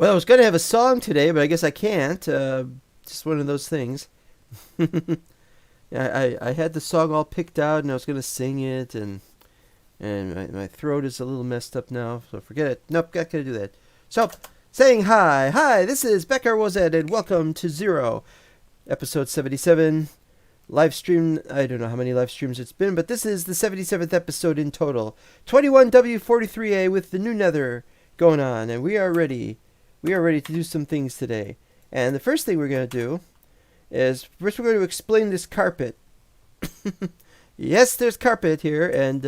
Well, I was going to have a song today, but I guess I can't. Just one of those things. I had the song all picked out, and I was going to sing it, and my throat is a little messed up now, so forget it. Nope, not going to do that. So, saying hi, this is Becker Wozat, and welcome to Zero, episode 77. Live stream, I don't know how many live streams it's been, but this is the 77th episode in total. 21W43A with the new Nether going on, and we are ready. We are ready to do some things today. And the first thing we're going to do is, first we're going to explain this carpet. Yes, there's carpet here, and,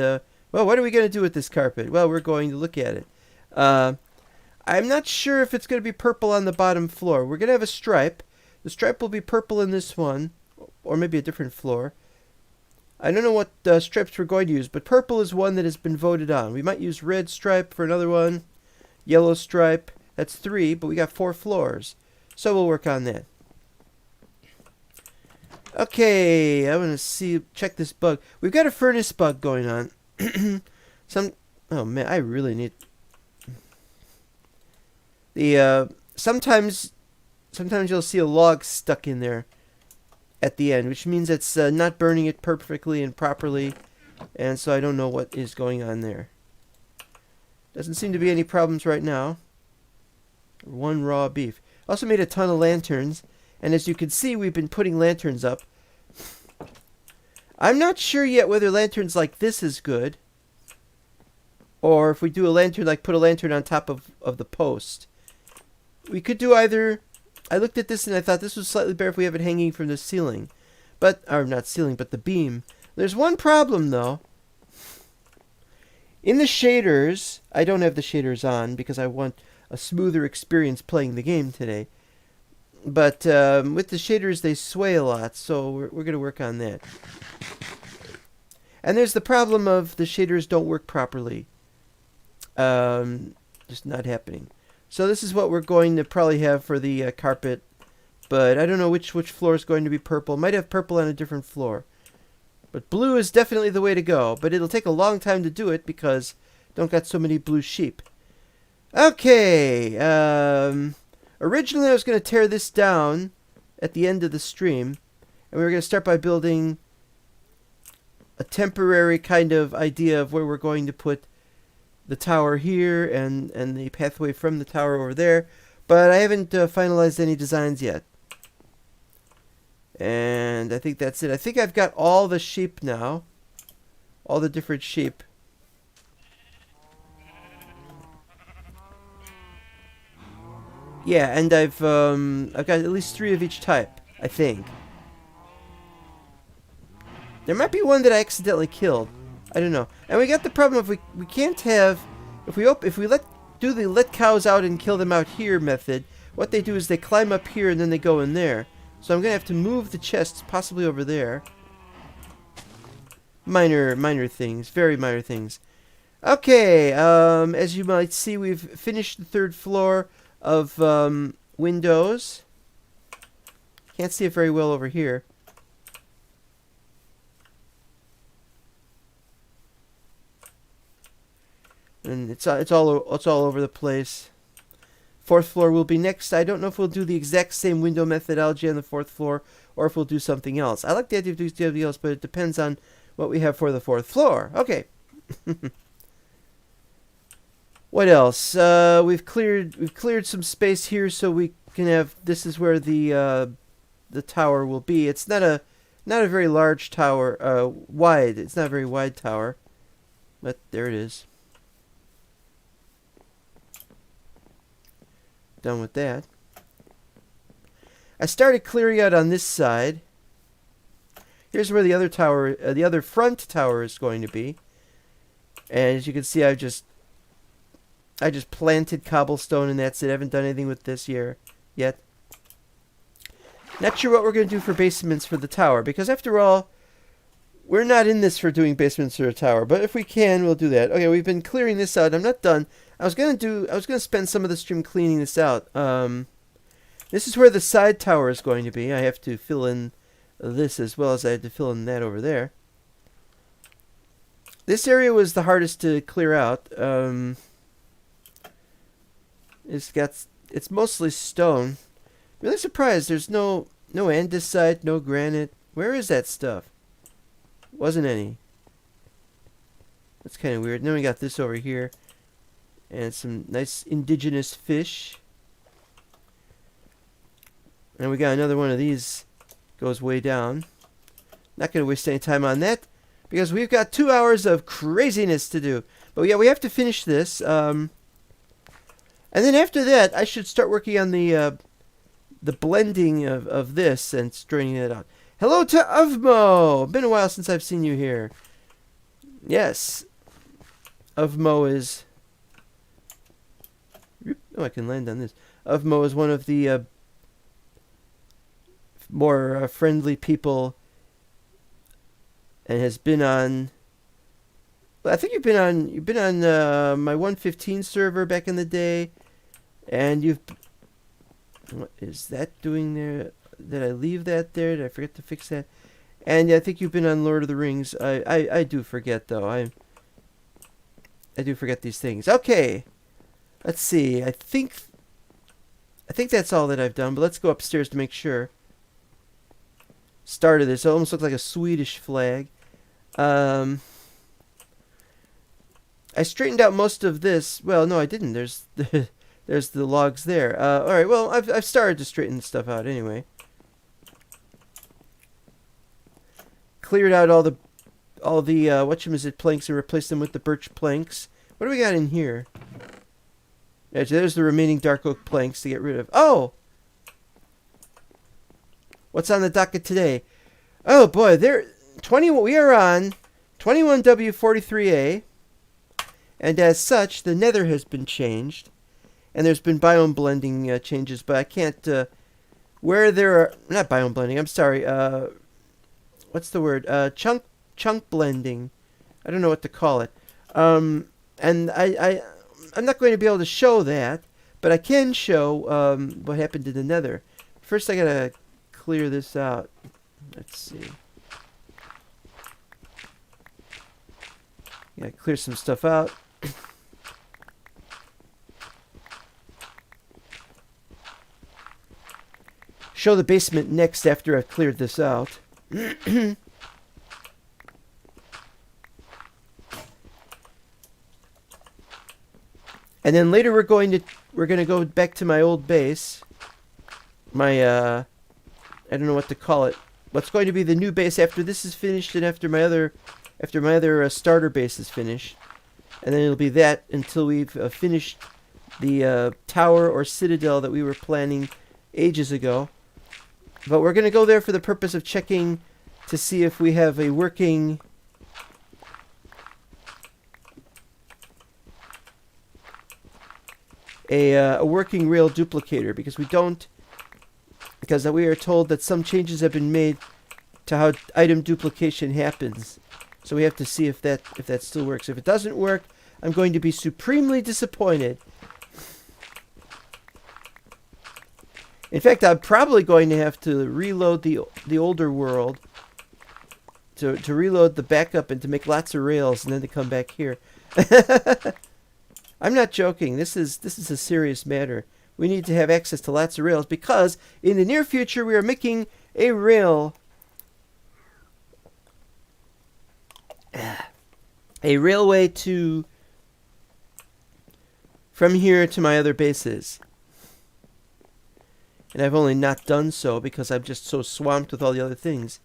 well, what are we going to do with this carpet? Well, we're going to look at it. I'm not sure if it's going to be purple on the bottom floor. We're going to have a stripe. The stripe will be purple in this one, or maybe a different floor. I don't know what stripes we're going to use, but purple is one that has been voted on. We might use red stripe for another one, yellow stripe. That's 3, but we got 4 floors. So we'll work on that. Okay, I want to check this bug. We've got a furnace bug going on. Oh man, I really need sometimes you'll see a log stuck in there at the end, which means it's not burning it perfectly and properly, and so I don't know what is going on there. Doesn't seem to be any problems right now. 1 raw beef. Also made a ton of lanterns, and as you can see, we've been putting lanterns up. I'm not sure yet whether lanterns like this is good, or if we do a lantern, like put a lantern on top of the post. We could do either. I looked at this and I thought this was slightly better if we have it hanging from the ceiling. Or not ceiling, but the beam. There's one problem though. In the shaders, I don't have the shaders on because I want a smoother experience playing the game today. But with the shaders, they sway a lot, so we're going to work on that. And there's the problem of the shaders don't work properly. Just not happening. So this is what we're going to probably have for the carpet. But I don't know which floor is going to be purple. Might have purple on a different floor. But blue is definitely the way to go. But it'll take a long time to do it because don't got so many blue sheep. Okay. Originally I was going to tear this down at the end of the stream. And we were going to start by building a temporary kind of idea of where we're going to put the tower here and the pathway from the tower over there. But I haven't finalized any designs yet. And I think that's it. I think I've got all the sheep now. All the different sheep. Yeah, and I've got at least 3 of each type, I think. There might be one that I accidentally killed. I don't know. And we got the problem of we can't have if we do the let cows out and kill them out here method. What they do is they climb up here and then they go in there. So I'm gonna have to move the chests possibly over there. Minor things, very minor things. Okay, as you might see, we've finished the 3rd floor of windows. Can't see it very well over here. And it's all over the place. 4th floor will be next. I don't know if we'll do the exact same window methodology on the 4th floor or if we'll do something else. I like the idea of doing something else, but it depends on what we have for the 4th floor. Okay. What else? We've cleared some space here so we can have. This is where the tower will be. It's not a very large tower. Wide. It's not a very wide tower, but there it is. Done with that. I started clearing out on this side. Here's where the other tower, the other front tower is going to be. And as you can see, I just planted cobblestone and that's it. I haven't done anything with this here yet. Not sure what we're going to do for basements for the tower, because after all, we're not in this for doing basements for a tower, but if we can, we'll do that. Okay, we've been clearing this out. I'm not done. I was going to spend some of the stream cleaning this out. This is where the side tower is going to be. I have to fill in this as well as I had to fill in that over there. This area was the hardest to clear out. It it's mostly stone. Really surprised there's no andesite, no granite. Where is that stuff? Wasn't any. That's kind of weird. And then we got this over here. And some nice indigenous fish. And we got another one of these. Goes way down. Not going to waste any time on that. Because we've got 2 hours of craziness to do. But yeah, we have to finish this. And then after that, I should start working on the blending of this and straightening it out. Hello to Uvmo! Been a while since I've seen you here. Yes. Uvmo is... Oh, I can land on this. Uvmo is one of the more friendly people and has been on... Well, I think you've been on my 115 server back in the day, and you've... What is that doing there? Did I leave that there? Did I forget to fix that? And I think you've been on Lord of the Rings. I do forget, though. I do forget these things. Okay. Let's see. I think that's all that I've done, but let's go upstairs to make sure. Started this. It almost looks like a Swedish flag. I straightened out most of this. Well, no, I didn't. There's the logs there. All right. Well, I've started to straighten stuff out anyway. Cleared out all the whatchamacallit planks and replaced them with the birch planks. What do we got in here? There's the remaining dark oak planks to get rid of. Oh! What's on the docket today? Oh boy, we are on 21W43A, and as such, the nether has been changed, and there's been biome blending changes, but I can't, where there are, not biome blending, I'm sorry, what's the word? Chunk blending. I don't know what to call it. And I'm not going to be able to show that, but I can show what happened to the nether. First, I gotta clear this out. Let's see. Yeah, clear some stuff out. Show the basement next after I've cleared this out. And then later we're going to go back to my old base. My I don't know what to call it. What's going to be the new base after this is finished and after my other starter base is finished. And then it'll be that until we've finished the tower or citadel that we were planning ages ago. But we're going to go there for the purpose of checking to see if we have a working a working rail duplicator, because we are told that some changes have been made to how item duplication happens. So we have to see if that still works. If it doesn't work, I'm going to be supremely disappointed. In fact, I'm probably going to have to reload the older world to reload the backup and to make lots of rails and then to come back here. I'm not joking. This is a serious matter. We need to have access to lots of rails because in the near future we are making a railway from here to my other bases. And I've only not done so because I'm just so swamped with all the other things.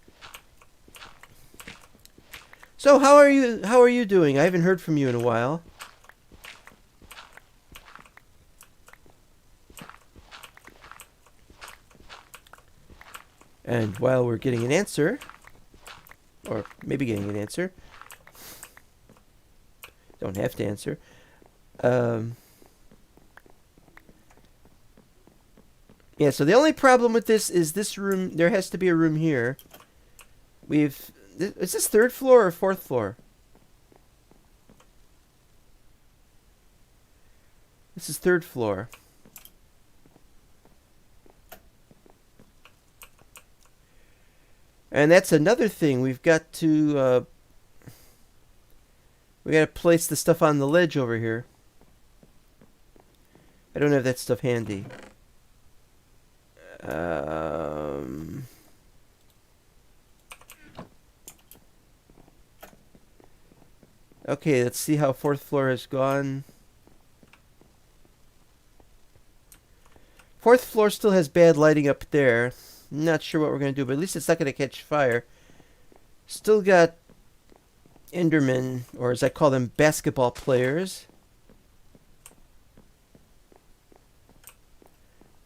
So how are you doing? I haven't heard from you in a while. And while we're getting an answer, or maybe getting an answer, don't have to answer. Yeah, so the only problem with this is this room. There has to be a room here. Is this third floor or fourth floor? This is third floor. And that's another thing. We've got to place the stuff on the ledge over here. I don't have that stuff handy. Okay, let's see how 4th floor has gone. 4th floor still has bad lighting up there. Not sure what we're going to do, but at least it's not going to catch fire. Still got Endermen, or as I call them, basketball players.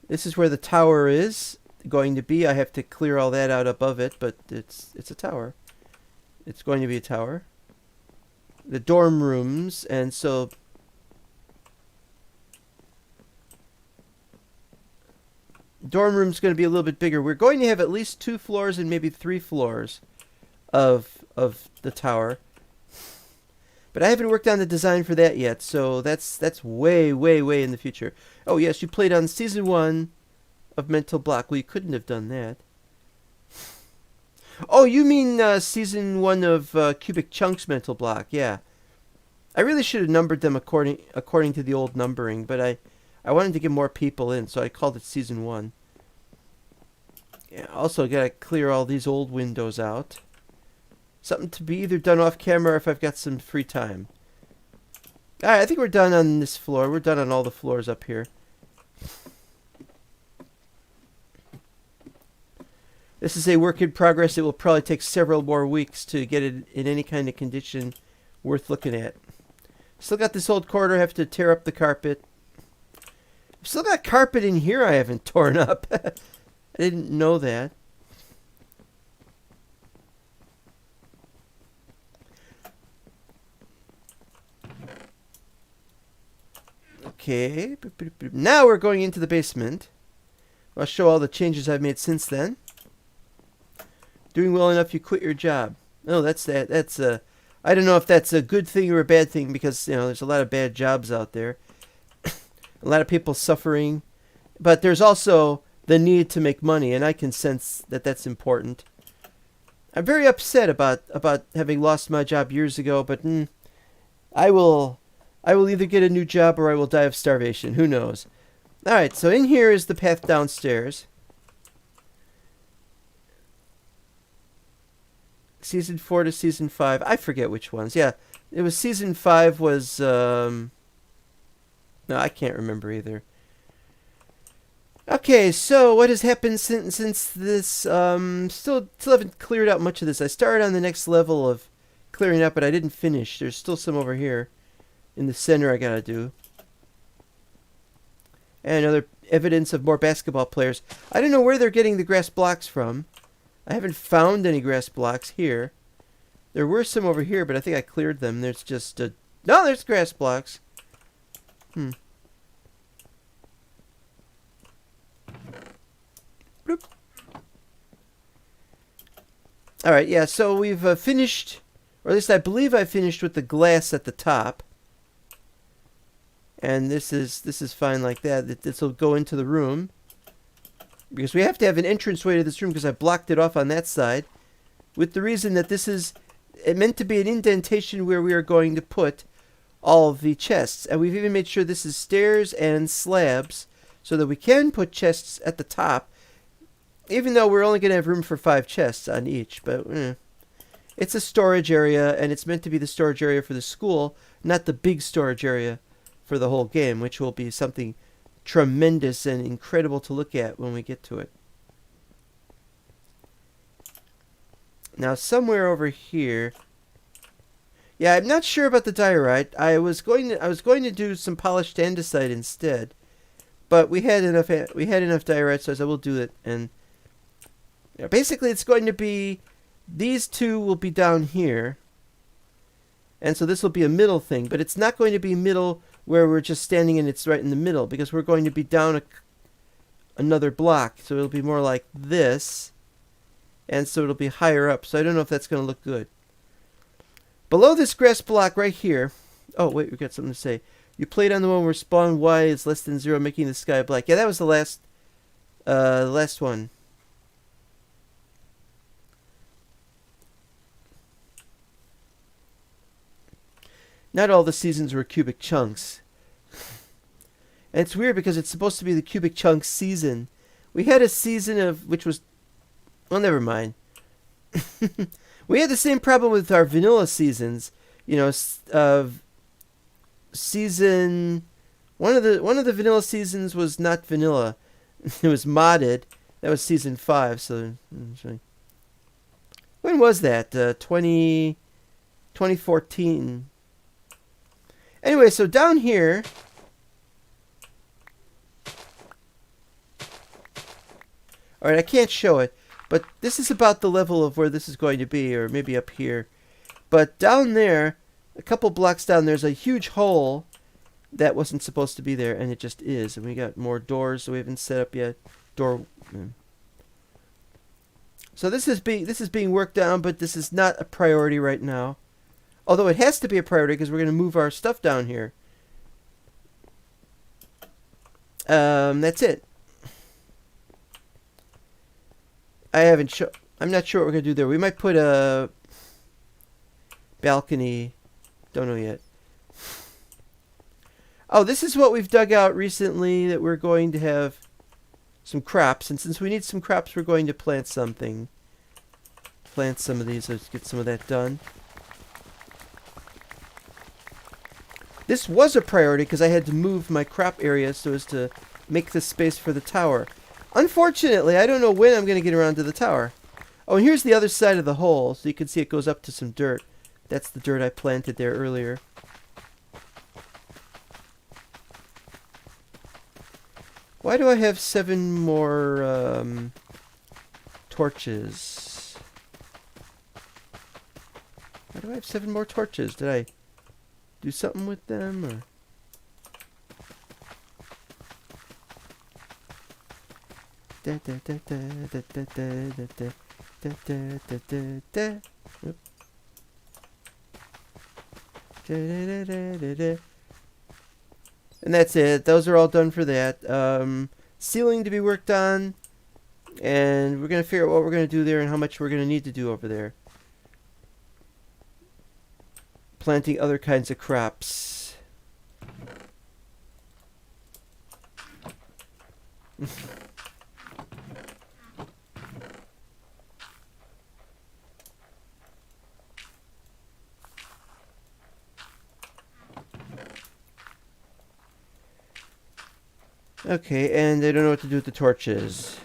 This is where the tower is going to be. I have to clear all that out above it, but it's a tower. It's going to be a tower. The dorm rooms, and so dorm room's going to be a little bit bigger. We're going to have at least 2 floors and maybe 3 floors of the tower. But I haven't worked on the design for that yet, so that's way, way, way in the future. Oh yes, you played on season 1 of Mental Block. Well, you couldn't have done that. Oh, you mean season 1 of Cubic Chunks Mental Block? Yeah, I really should have numbered them according to the old numbering, but I wanted to get more people in, so I called it season 1. Yeah, also gotta clear all these old windows out. Something to be either done off camera or if I've got some free time. Alright, I think we're done on this floor. We're done on all the floors up here. This is a work in progress. It will probably take several more weeks to get it in any kind of condition worth looking at. Still got this old corridor. I have to tear up the carpet. I've still got carpet in here I haven't torn up. I didn't know that. Okay. Now we're going into the basement. I'll show all the changes I've made since then. Doing well enough, you quit your job. Oh, that's that. That's I don't know if that's a good thing or a bad thing because, you know, there's a lot of bad jobs out there. A lot of people suffering. But there's also the need to make money, and I can sense that that's important. I'm very upset about having lost my job years ago, but I will either get a new job or I will die of starvation. Who knows? All right, so in here is the path downstairs. Season 4 to Season 5. I forget which ones. Yeah, it was Season 5 was... no, I can't remember either. Okay, so what has happened since this... Still haven't cleared out much of this. I started on the next level of clearing up, but I didn't finish. There's still some over here in the center I gotta do. And other evidence of more basketball players. I don't know where they're getting the grass blocks from. I haven't found any grass blocks here. There were some over here, but I think I cleared them. There's just a... No, there's grass blocks. Bloop. Alright, yeah, so we've finished... Or at least I believe I finished with the glass at the top. And this is fine like that. This will go into the room. Because we have to have an entranceway to this room because I blocked it off on that side. With the reason that this is meant to be an indentation where we are going to put all of the chests. And we've even made sure this is stairs and slabs so that we can put chests at the top. Even though we're only going to have room for 5 chests on each. But it's a storage area and it's meant to be the storage area for the school, not the big storage area for the whole game, which will be something tremendous and incredible to look at when we get to it. Now somewhere over here, yeah, I'm not sure about the diorite. I was going to do some polished andesite instead, but we had enough diorite, so I said we'll do it. And basically, it's going to be these two will be down here, and so this will be a middle thing, but it's not going to be middle where we're just standing and it's right in the middle, because we're going to be down another block, so it'll be more like this, and so it'll be higher up, so I don't know if that's going to look good. Below this grass block right here, oh wait, we got something to say. You played on the one where spawn Y is less than 0, making the sky black. Yeah, that was the last one. Not all the seasons were cubic chunks. And it's weird because it's supposed to be the cubic chunk season. We had a season of, which was, well, never mind. We had the same problem with our vanilla seasons. You know, season, one of the vanilla seasons was not vanilla. It was modded. That was season 5. So, when was that? 2014. Anyway, so down here, all right, I can't show it, but this is about the level of where this is going to be, or maybe up here. But down there, a couple blocks down, there's a huge hole that wasn't supposed to be there, and it just is. And we got more doors that we haven't set up yet. So this is being worked on, but this is not a priority right now. Although it has to be a priority because we're going to move our stuff down here. That's it. I'm not sure what we're going to do there. We might put a balcony. Don't know yet. Oh, this is what we've dug out recently that we're going to have some crops. And since we need some crops, we're going to plant something. Plant some of these. Let's get some of that done. This was a priority because I had to move my crop area so as to make this space for the tower. Unfortunately, I don't know when I'm going to get around to the tower. Oh, and here's the other side of the hole, so you can see it goes up to some dirt. That's the dirt I planted there earlier. Why do I have 7 more torches? Why do I have 7 more torches? Did I do something with them, or? And that's it. Those are all done for that. Ceiling to be worked on, and we're going to figure out what we're going to do there and how much we're going to need to do over there. Planting other kinds of crops. Okay, and I don't know what to do with the torches.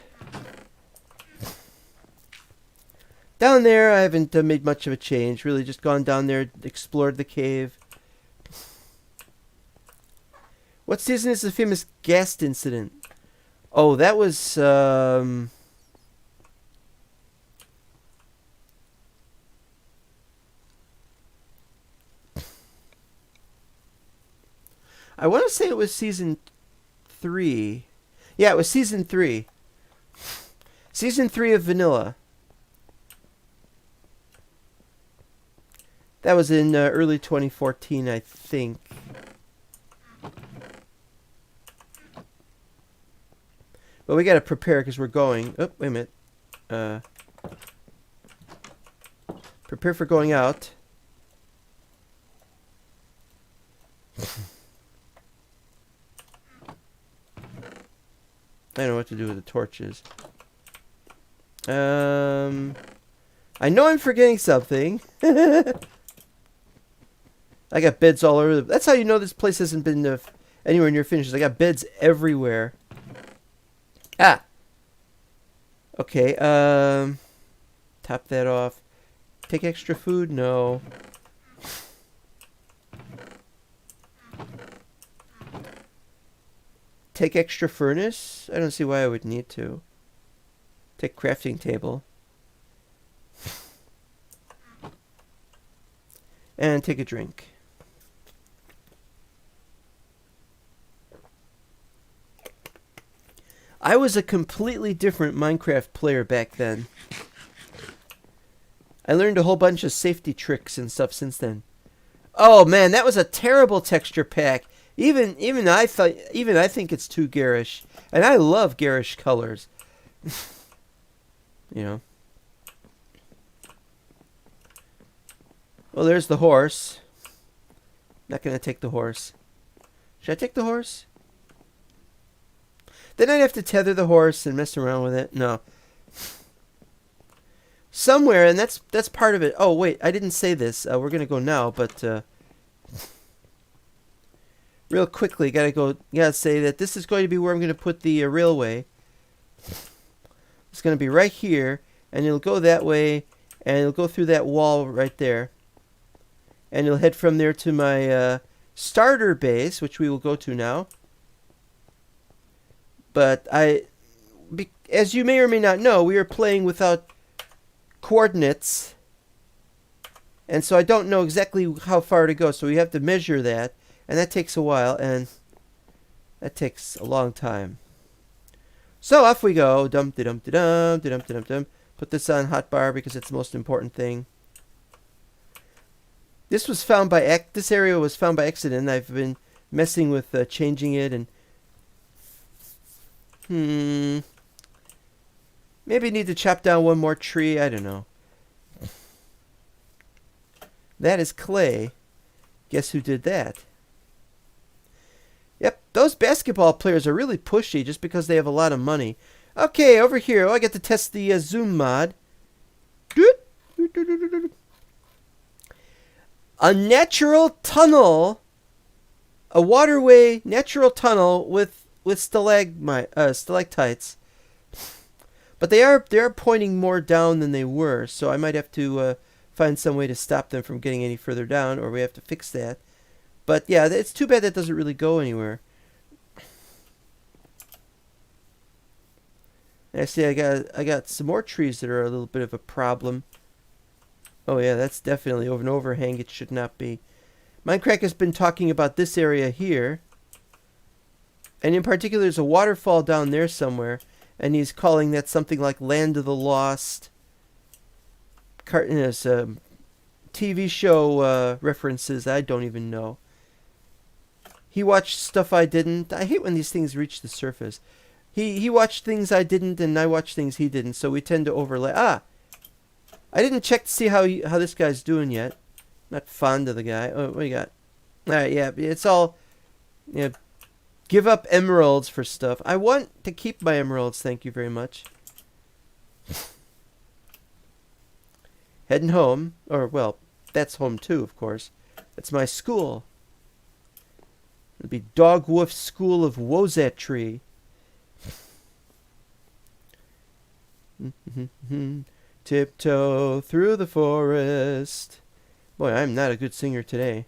Down there, I haven't made much of a change. Really just gone down there, explored the cave. What season is the famous ghast incident? Oh, that was, I want to say it was season 3. Yeah, it was season 3. Season 3 of Vanilla. That was in early 2014, I think. But we gotta prepare because we're going. Oh, wait a minute. Prepare for going out. I don't know what to do with the torches. I know I'm forgetting something. I got beds all over. That's how you know this place hasn't been anywhere near finished. I got beds everywhere. Ah. Okay. Top that off. Take extra food? No. Take extra furnace? I don't see why I would need to. Take crafting table. And take a drink. I was a completely different Minecraft player back then. I learned a whole bunch of safety tricks and stuff since then. Oh man, that was a terrible texture pack. Even I think it's too garish, and I love garish colors. You know. Well, there's the horse. Not gonna take the horse. Should I take the horse? Then I'd have to tether the horse and mess around with it. No. Somewhere, and that's part of it. Oh, wait, I didn't say this. We're going to go now, but real quickly, gotta say that this is going to be where I'm going to put the railway. It's going to be right here, and it'll go that way, and it'll go through that wall right there. And it'll head from there to my starter base, which we will go to now. But as you may or may not know, we are playing without coordinates, and so I don't know exactly how far to go, so we have to measure that, and that takes a while, and that takes a long time. So off we go. Dum de dum de dum de dum de dum dum. Put this on hotbar because it's the most important thing. This area was found by accident. I've been messing with changing it, and maybe need to chop down one more tree. I don't know. That is clay. Guess who did that? Yep, those basketball players are really pushy just because they have a lot of money. Okay, over here. Oh, I get to test the zoom mod. A natural tunnel. A waterway natural tunnel with stalactites. But they are pointing more down than they were, so I might have to find some way to stop them from getting any further down, or we have to fix that. But yeah, it's too bad that doesn't really go anywhere. And I see I got some more trees that are a little bit of a problem. Oh yeah, that's definitely an overhang. It should not be. Minecraft has been talking about this area here, and in particular, there's a waterfall down there somewhere. And he's calling that something like Land of the Lost. TV show references I don't even know. He watched stuff I didn't. I hate when these things reach the surface. He watched things I didn't, and I watched things he didn't. So we tend to overlay. I didn't check to see how this guy's doing yet. Not fond of the guy. Oh, what do you got? All right, yeah, it's all. Yeah. Give up emeralds for stuff. I want to keep my emeralds, thank you very much. Heading home. Or, well, that's home too, of course. That's my school. It'll be Dogwoofs School of Wozatry. Tiptoe through the forest. Boy, I'm not a good singer today.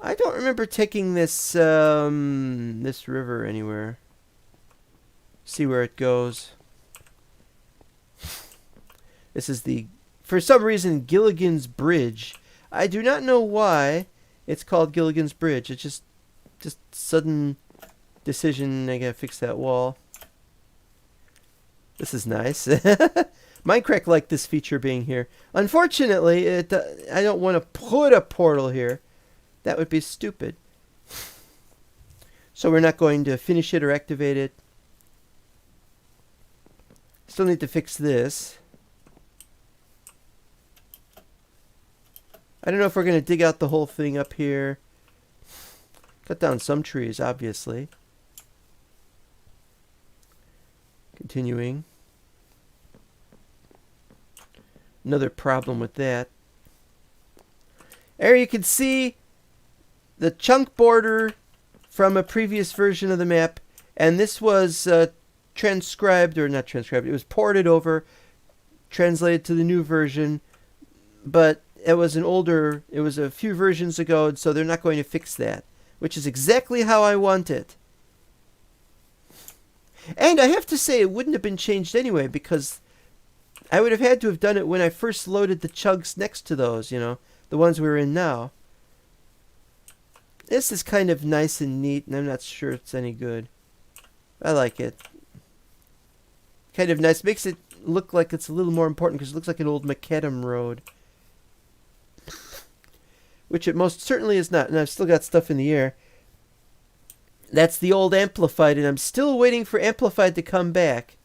I don't remember taking this this river anywhere. See where it goes. This is for some reason, Gilligan's Bridge. I do not know why it's called Gilligan's Bridge. It's just sudden decision. I gotta fix that wall. This is nice. Minecraft liked this feature being here. Unfortunately, I don't want to put a portal here. That would be stupid. So we're not going to finish it or activate it. Still need to fix this. I don't know if we're going to dig out the whole thing up here. Cut down some trees, obviously. Continuing. Another problem with that. There you can see the chunk border from a previous version of the map, and this was transcribed, or not transcribed, it was ported over, translated to the new version, but it was a few versions ago, and so they're not going to fix that, which is exactly how I want it. And I have to say, it wouldn't have been changed anyway, because I would have had to have done it when I first loaded the chunks next to those, the ones we're in now. This is kind of nice and neat, and I'm not sure it's any good. I like it. Kind of nice. Makes it look like it's a little more important because it looks like an old macadam road. Which it most certainly is not. And I've still got stuff in the air. That's the old Amplified, and I'm still waiting for Amplified to come back.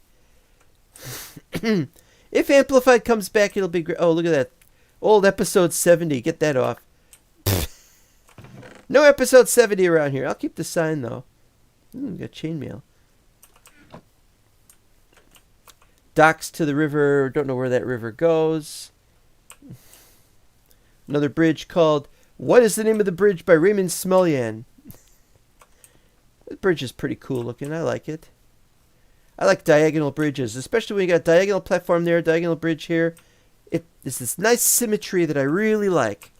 If Amplified comes back, it'll be great. Oh, look at that. Old episode 70. Get that off. No episode 70 around here. I'll keep the sign, though. Got chainmail. Docks to the river. Don't know where that river goes. Another bridge called What is the Name of the Bridge by Raymond Smellian. The bridge is pretty cool looking. I like it. I like diagonal bridges, especially when you got diagonal platform there, diagonal bridge here. It is this nice symmetry that I really like.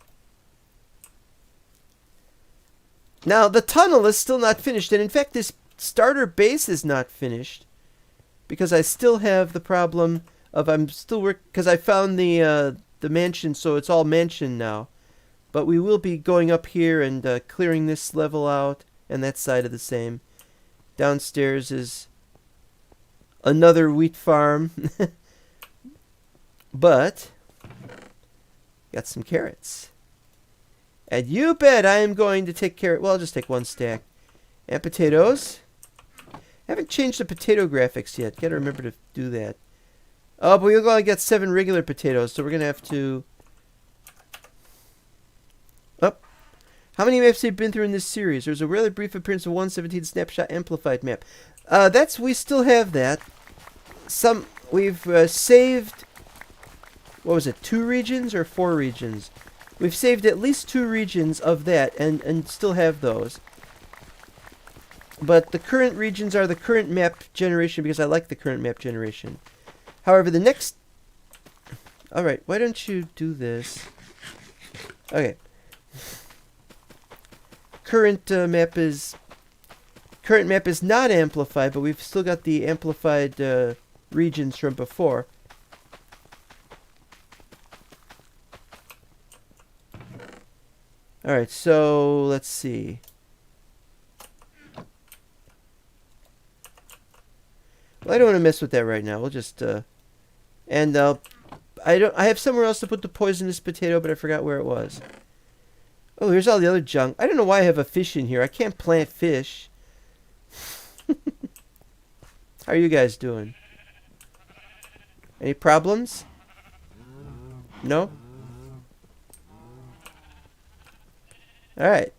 Now, the tunnel is still not finished, and in fact, this starter base is not finished because I still have the problem of I'm still working because I found the mansion, so it's all mansion now. But we will be going up here and clearing this level out, and that side of the same. Downstairs is another wheat farm, but got some carrots. And you bet I am going to take carrot. Well, I'll just take one stack. And potatoes. Haven't changed the potato graphics yet. Gotta remember to do that. Oh, but we're going to get 7 regular potatoes, so we're going to have to... Oh. How many maps have you been through in this series? There's a rather brief appearance of 117 snapshot amplified map. We still have that. We've saved... What was it, 2 regions or 4 regions? We've saved at least 2 regions of that and still have those. But the current regions are the current map generation because I like the current map generation. However, the next... Alright, why don't you do this? Okay. Current map is not amplified, but we've still got the amplified regions from before. Alright, so let's see. Well, I don't want to mess with that right now. We'll just I have somewhere else to put the poisonous potato, but I forgot where it was. Oh, here's all the other junk. I don't know why I have a fish in here. I can't plant fish. How are you guys doing? Any problems? No? Alright.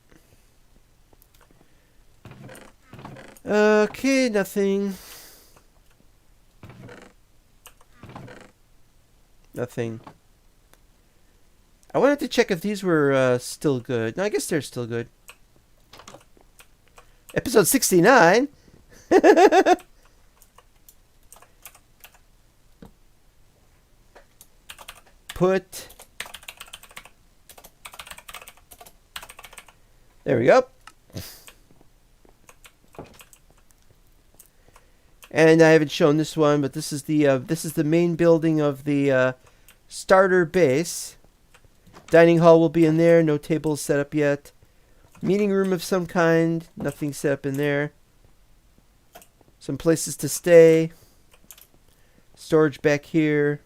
Okay, nothing. Nothing. I wanted to check if these were still good. No, I guess they're still good. Episode 69? Put... There we go. And I haven't shown this one, but this is the main building of the starter base. Dining hall will be in there. No tables set up yet. Meeting room of some kind. Nothing set up in there. Some places to stay. Storage back here.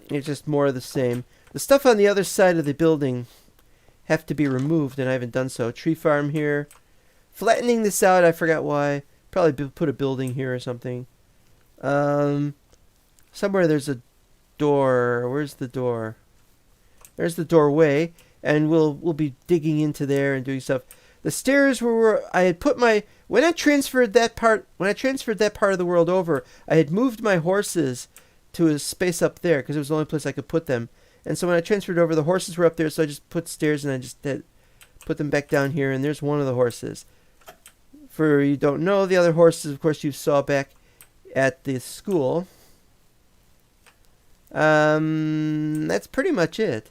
It's just more of the same. The stuff on the other side of the building have to be removed, and I haven't done so. Tree farm here. Flattening this out, I forgot why. Probably put a building here or something. Somewhere there's a door. Where's the door? There's the doorway, and we'll be digging into there and doing stuff. The stairs were where I had put my... When I transferred that part of the world over, I had moved my horses to a space up there because it was the only place I could put them. And so when I transferred over, the horses were up there, so I just put stairs and I just put them back down here, and there's one of the horses. For you don't know, the other horses, of course, you saw back at the school. That's pretty much it.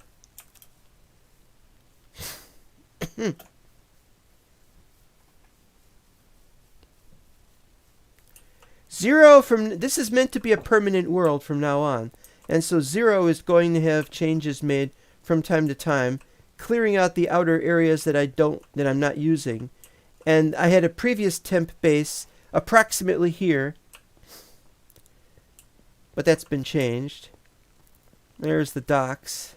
This is meant to be a permanent world from now on. And so 0 is going to have changes made from time to time, clearing out the outer areas that I'm not using. And I had a previous temp base approximately here, but that's been changed. There's the docks.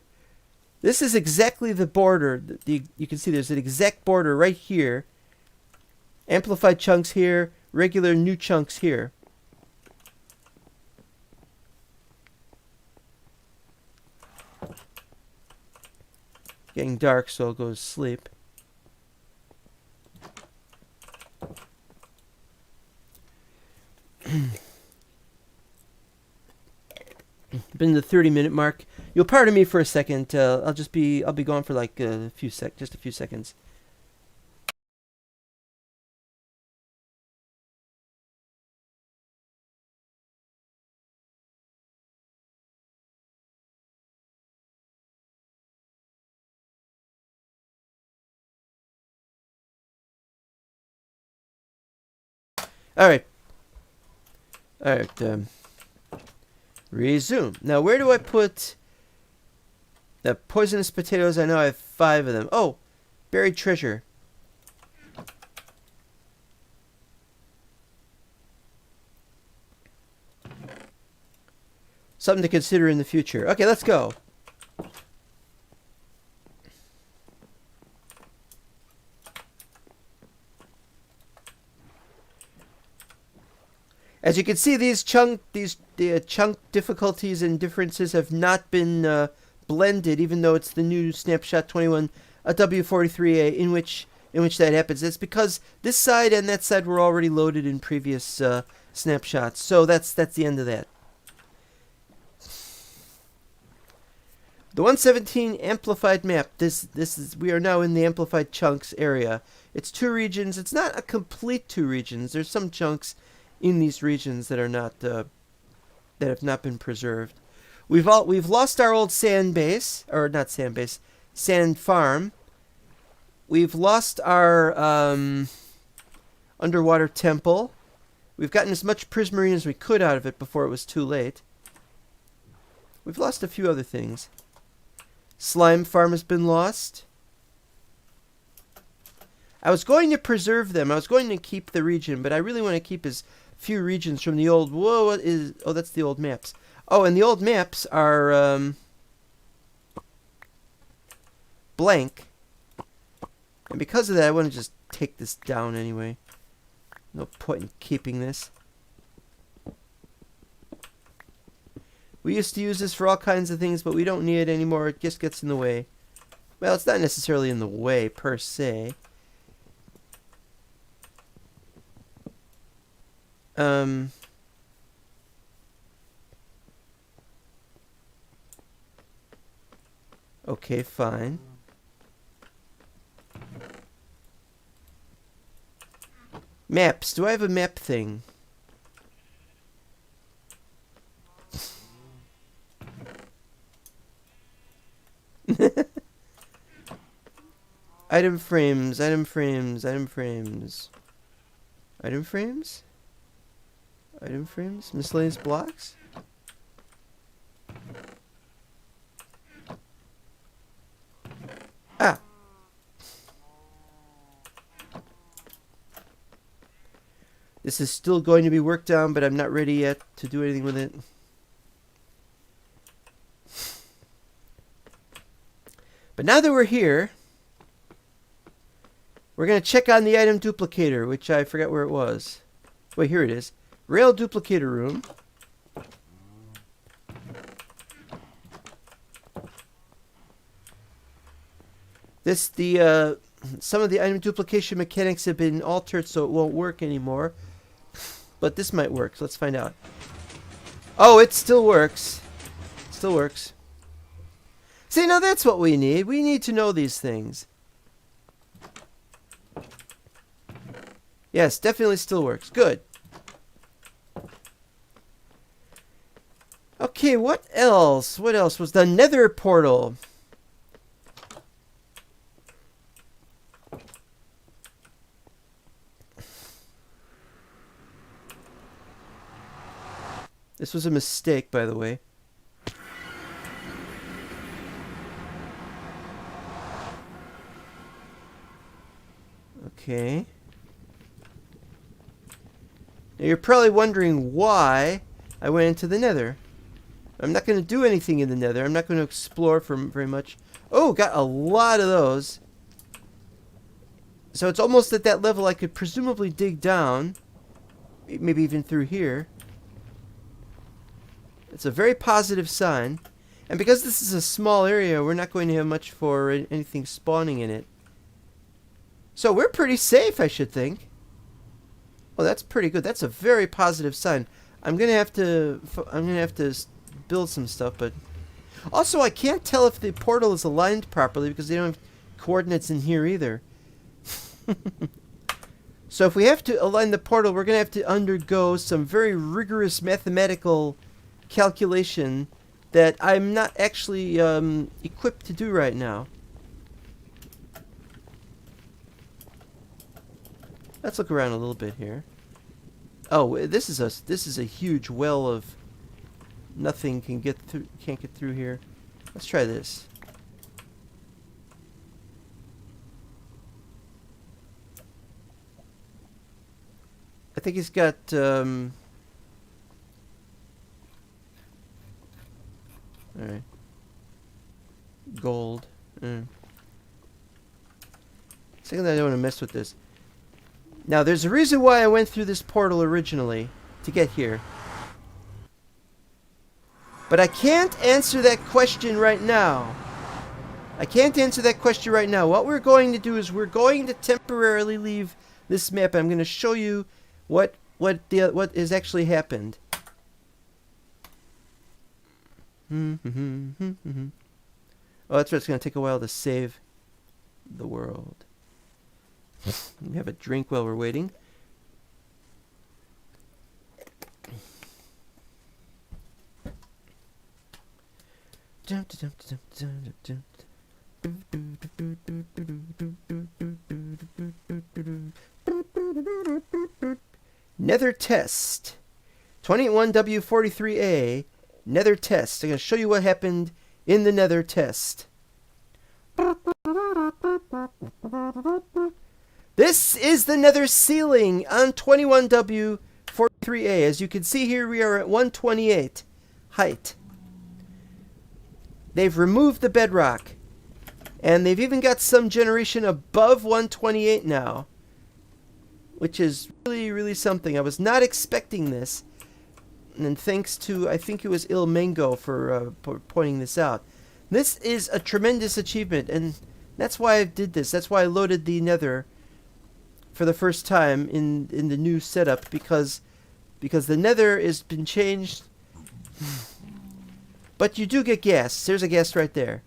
This is exactly the border. You can see there's an exact border right here. Amplified chunks here, regular new chunks here. getting dark, so I'll go to sleep. Been the 30-minute mark. You'll pardon me for a second. I'll be gone for like just a few seconds. All right. Resume. Now, where do I put the poisonous potatoes? I know I have 5 of them. Oh, buried treasure. Something to consider in the future. Okay, let's go. As you can see, these chunk difficulties and differences have not been blended, even though it's the new snapshot 21 W43A in which that happens. It's because this side and that side were already loaded in previous snapshots. So that's the end of that. The 117 amplified map. We are now in the amplified chunks area. It's 2 regions. It's not a complete 2 regions. There's some chunks in these regions that are not that have not been preserved. We've lost our old sand base, or not sand base, sand farm. We've lost our underwater temple. We've gotten as much prismarine as we could out of it before it was too late. We've lost a few other things. Slime farm has been lost. I was going to preserve them. I was going to keep the region, but I really want to keep as few regions from the old... Whoa, what is... Oh, that's the old maps. Oh, and the old maps are blank. And because of that, I want to just take this down anyway. No point in keeping this. We used to use this for all kinds of things, but we don't need it anymore. It just gets in the way. Well, it's not necessarily in the way, per se. Okay, fine. Maps. Do I have a map thing? Item frames, item frames, item frames. Item frames? Item frames? Miscellaneous blocks? Ah! This is still going to be worked on, but I'm not ready yet to do anything with it. But now that we're here, we're going to check on the item duplicator, which I forgot where it was. Wait, here it is. Rail duplicator room. Some of the item duplication mechanics have been altered so it won't work anymore. But this might work, so let's find out. Oh, it still works. It still works. See, now that's what we need. We need to know these things. Yes, definitely still works. Good. Okay, what else? What else was the Nether portal? This was a mistake, by the way. Okay. Now you're probably wondering why I went into the Nether. I'm not going to do anything in the Nether. I'm not going to explore for very much. Oh, got a lot of those. So it's almost at that level I could presumably dig down. Maybe even through here. It's a very positive sign. And because this is a small area, we're not going to have much for anything spawning in it. So we're pretty safe, I should think. Oh, that's pretty good. That's a very positive sign. I'm gonna have to build some stuff, but also I can't tell if the portal is aligned properly because they don't have coordinates in here either. So if we have to align the portal, we're gonna have to undergo some very rigorous mathematical calculation that I'm not actually equipped to do right now. Let's look around a little bit here. Oh, this is a huge well of nothing can't get through here. Let's try this. I think he's got all right. Gold. Second, I don't want to mess with this. Now, there's a reason why I went through this portal originally, to get here. But I can't answer that question right now. I can't answer that question right now. What we're going to do is we're going to temporarily leave this map. I'm going to show you what has actually happened. Oh, that's right. It's going to take a while to save the world. We have a drink while we're waiting. Nether test. 21W43A. Nether test. I'm going to show you what happened in the Nether test. This is the Nether Ceiling on 21W43A. As you can see here, we are at 128 height. They've removed the bedrock. And they've even got some generation above 128 now. Which is really, really something. I was not expecting this. And thanks to, I think it was Il Mango for pointing this out. This is a tremendous achievement. And that's why I did this. That's why I loaded the Nether for the first time in the new setup, because the Nether has been changed. But you do get ghasts. There's a ghast right there.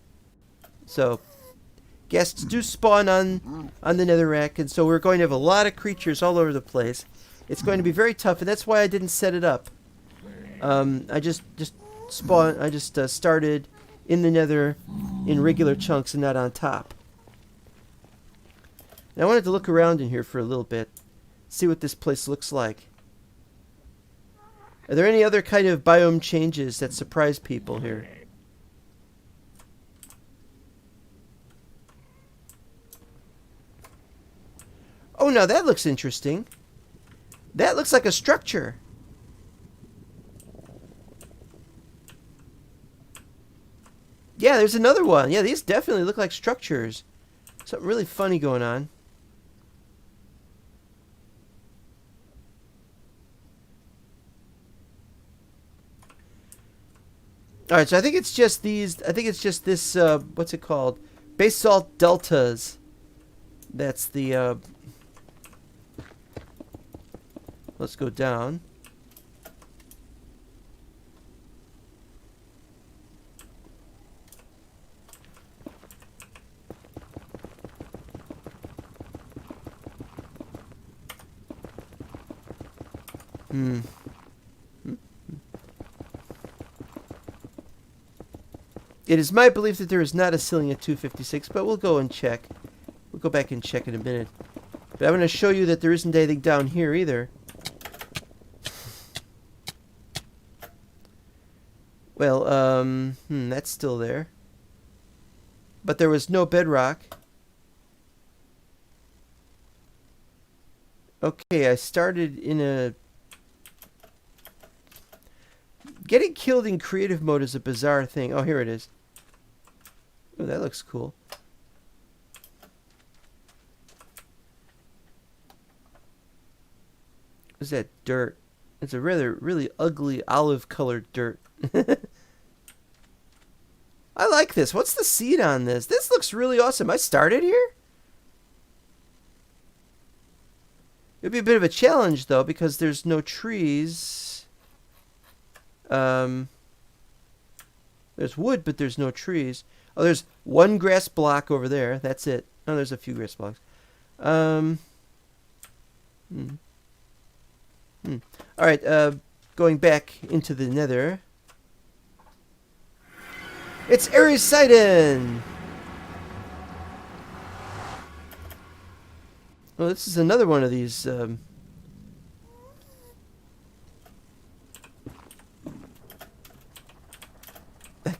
So ghasts do spawn on the Netherrack, and so we're going to have a lot of creatures all over the place. It's going to be very tough, and that's why I didn't set it up. I just started in the Nether in regular chunks and not on top. And I wanted to look around in here for a little bit, see what this place looks like. Are there any other kind of biome changes that surprise people here? Oh, now that looks interesting. That looks like a structure. Yeah, there's another one. Yeah, these definitely look like structures. Something really funny going on. Alright, so I think it's just these, I think it's just this, what's it called? Basalt deltas. That's the, let's go down. It is my belief that there is not a ceiling at 256, but we'll go and check. We'll go back and check in a minute. But I'm going to show you that there isn't anything down here either. Well, that's still there. But there was no bedrock. Okay, I started in a... Getting killed in creative mode is a bizarre thing. Oh, here it is. Oh, that looks cool. What's that dirt? It's a really ugly olive-colored dirt. I like this. What's the seed on this? This looks really awesome. I started here? It'd be a bit of a challenge, though, because there's no trees. There's wood, but there's no trees. Oh, there's one grass block over there. That's it. Oh, there's a few grass blocks. All right, going back into the nether. It's Ares-Sidon! Well, this is another one of these... I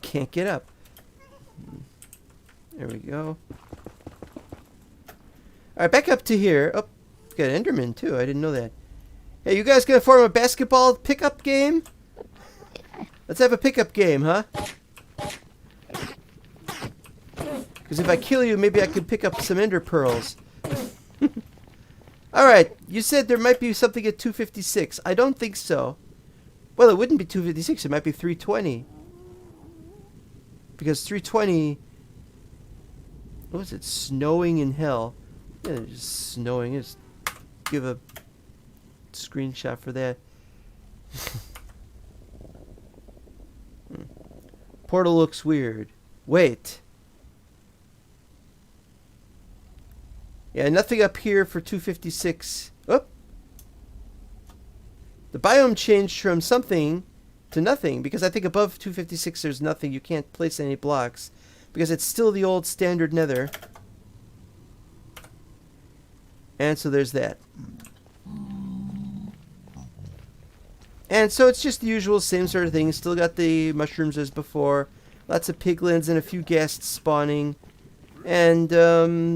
can't get up. There we go. Alright, back up to here. Oh, got Enderman too. I didn't know that. Hey, you guys gonna form a basketball pickup game? Let's have a pickup game, huh? Because if I kill you, maybe I could pick up some ender pearls. Alright, you said there might be something at 256. I don't think so. Well, it wouldn't be 256. It might be 320. Because 320... What was it? Snowing in hell. Yeah, just snowing. Just give a screenshot for that. Portal looks weird. Wait. Yeah, nothing up here for 256. Oh! The biome changed from something to nothing, because I think above 256 there's nothing. You can't place any blocks, because it's still the old standard nether. And so there's that. And so it's just the usual same sort of thing. Still got the mushrooms as before. Lots of piglins and a few ghasts spawning. And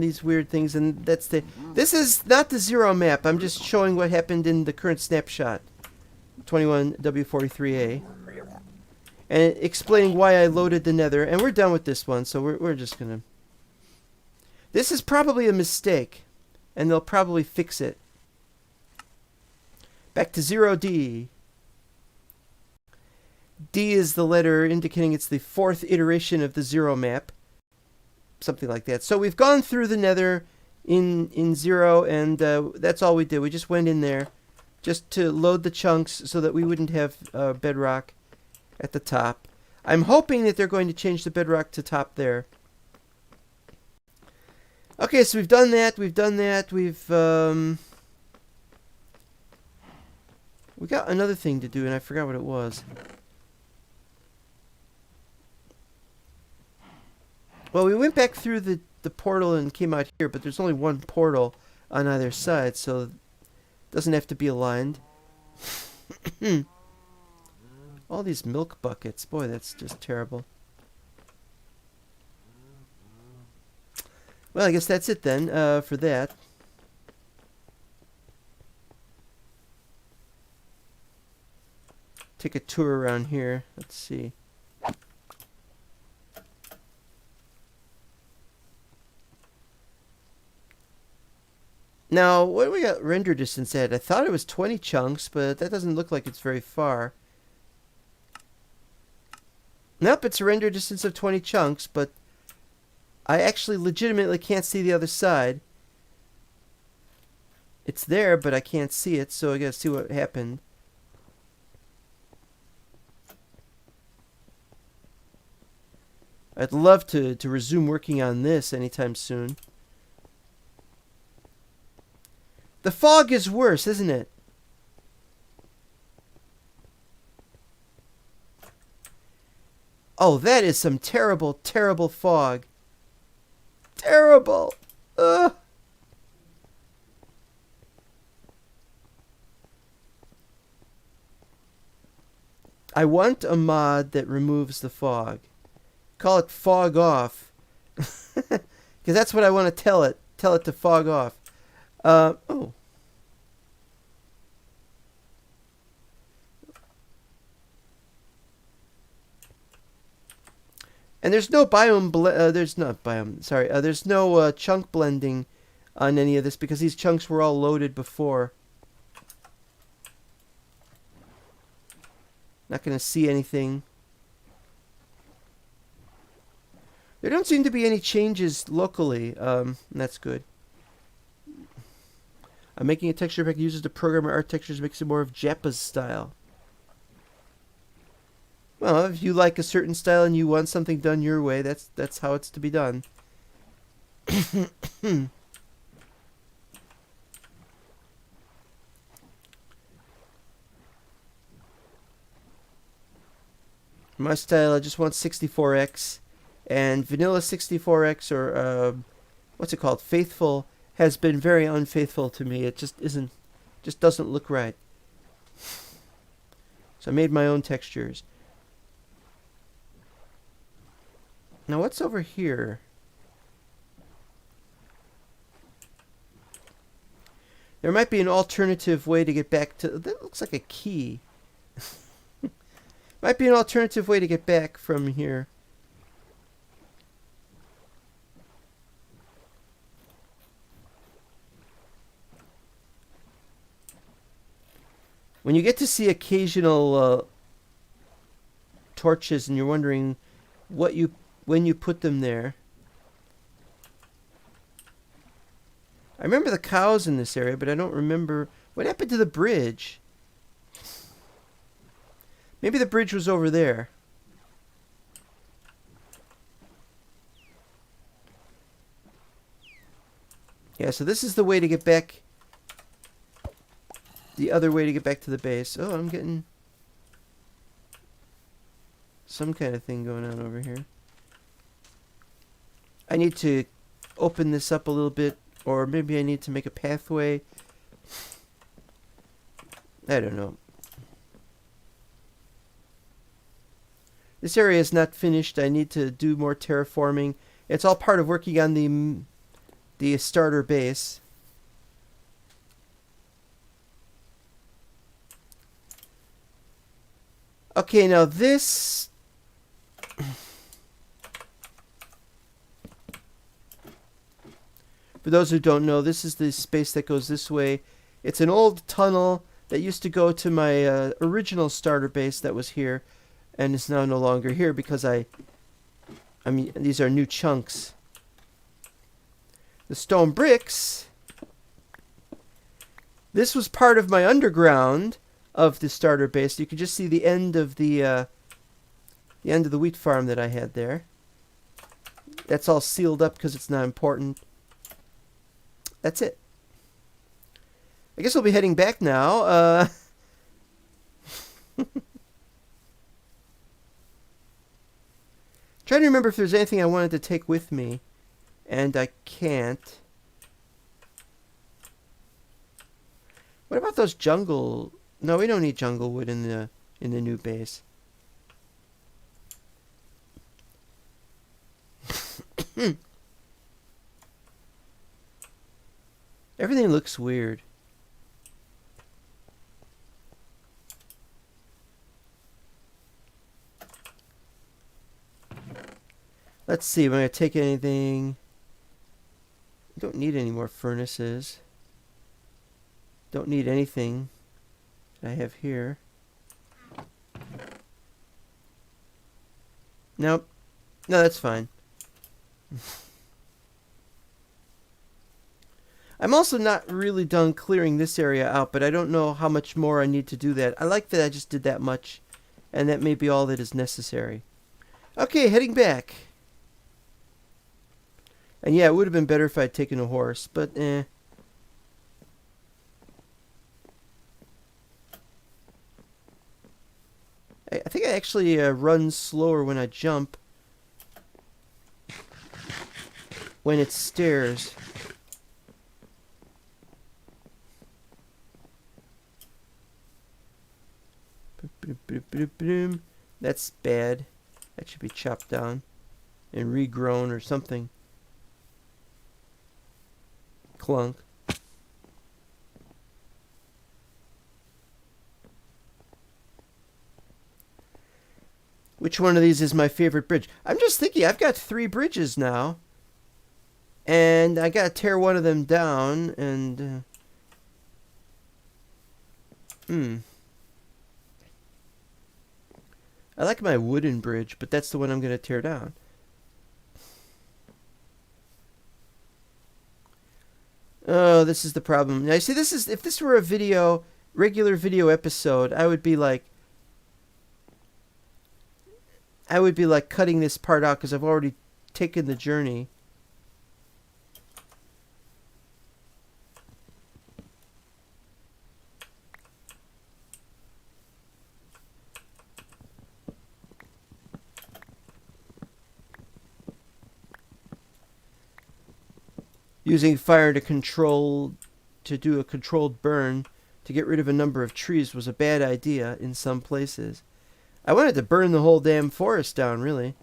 these weird things. And that's the... This is not the zero map. I'm just showing what happened in the current snapshot. 21W43A. And explaining why I loaded the nether. And we're done with this one. So we're just going to... This is probably a mistake. And they'll probably fix it. Back to 0D. D is the letter indicating it's the 4th iteration of the zero map. Something like that. So we've gone through the nether in 0, and that's all we did. We just went in there just to load the chunks so that we wouldn't have bedrock at the top. I'm hoping that they're going to change the bedrock to top there. Okay, so we've done that. We got another thing to do, and I forgot what it was. Well, we went back through the portal and came out here, but there's only one portal on either side, so it doesn't have to be aligned. All these milk buckets. Boy, that's just terrible. Well, I guess that's it then for that. Take a tour around here. Let's see. Now, what do we got render distance at? I thought it was 20 chunks, but that doesn't look like it's very far. Nope, it's a render distance of 20 chunks, but I actually legitimately can't see the other side. It's there, but I can't see it, so I gotta see what happened. I'd love to resume working on this anytime soon. The fog is worse, isn't it? Oh, that is some terrible, terrible fog. Terrible. Ugh. I want a mod that removes the fog. Call it fog off. Because that's what I want to tell it. Tell it to fog off. Oh. And there's no biome, there's no chunk blending on any of this because these chunks were all loaded before. Not going to see anything. There don't seem to be any changes locally. That's good. I'm making a texture pack that uses the programmer art textures, makes it more of Jappa's style. Well, if you like a certain style and you want something done your way, that's how it's to be done. My style, I just want 64x, and vanilla 64x, or what's it called, faithful, has been very unfaithful to me. It just doesn't look right. So I made my own textures. Now what's over here? There might be an alternative way to get back to... That looks like a key. Might be an alternative way to get back from here. When you get to see occasional torches and you're wondering when you put them there. I remember the cows in this area, but I don't remember what happened to the bridge. Maybe the bridge was over there. Yeah, so this is the way to get back. The other way to get back to the base. Oh, I'm getting some kind of thing going on over here. I need to open this up a little bit, or maybe I need to make a pathway. I don't know. This area is not finished. I need to do more terraforming. It's all part of working on the starter base. Okay, now this... For those who don't know, this is the space that goes this way. It's an old tunnel that used to go to my original starter base that was here, and is now no longer here because I mean, these are new chunks. The stone bricks. This was part of my underground of the starter base. You can just see the end of the wheat farm that I had there. That's all sealed up because it's not important. That's it. I guess we'll be heading back now. Trying to remember if there's anything I wanted to take with me, and I can't. What about those jungle? No, we don't need jungle wood in the new base. Everything looks weird. Let's see, am I going to take anything? Don't need any more furnaces. Don't need anything that I have here. Nope. No, that's fine. I'm also not really done clearing this area out, but I don't know how much more I need to do that. I like that I just did that much, and that may be all that is necessary. Okay, heading back. And yeah, it would have been better if I'd taken a horse, but eh. I think I actually run slower when I jump. When it's stairs. That's bad. That should be chopped down and regrown or something. Clunk. Which one of these is my favorite bridge? I'm just thinking, I've got 3 bridges now. And I gotta tear one of them down and... I like my wooden bridge, but that's the one I'm gonna tear down. Oh, this is the problem. Now, you see, this is, if this were a video, regular video episode, I would be like cutting this part out because I've already taken the journey. Using fire to do a controlled burn to get rid of a number of trees was a bad idea in some places. I wanted to burn the whole damn forest down, really.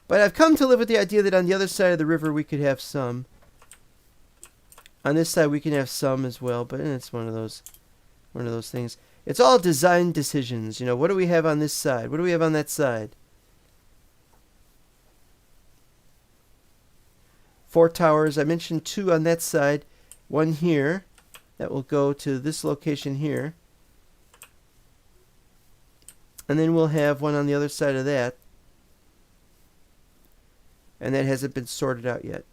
But I've come to live with the idea that on the other side of the river we could have some. On this side we can have some as well, but it's one of those things. It's all design decisions, you know. What do we have on this side? What do we have on that side? 4 towers. I mentioned 2 on that side. 1 here. That will go to this location here. And then we'll have 1 on the other side of that. And that hasn't been sorted out yet.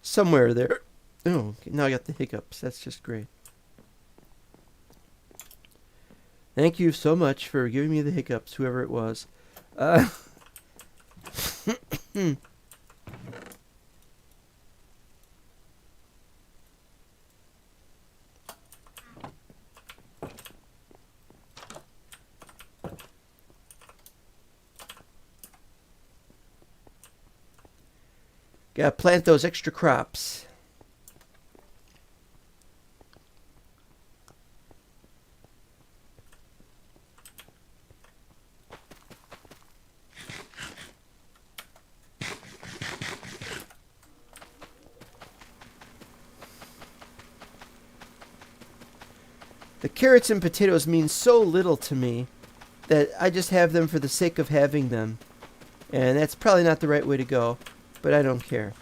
Somewhere there. Oh, okay, now I got the hiccups. That's just great. Thank you so much for giving me the hiccups, whoever it was. Gotta plant those extra crops. The carrots and potatoes mean so little to me that I just have them for the sake of having them. And that's probably not the right way to go, but I don't care.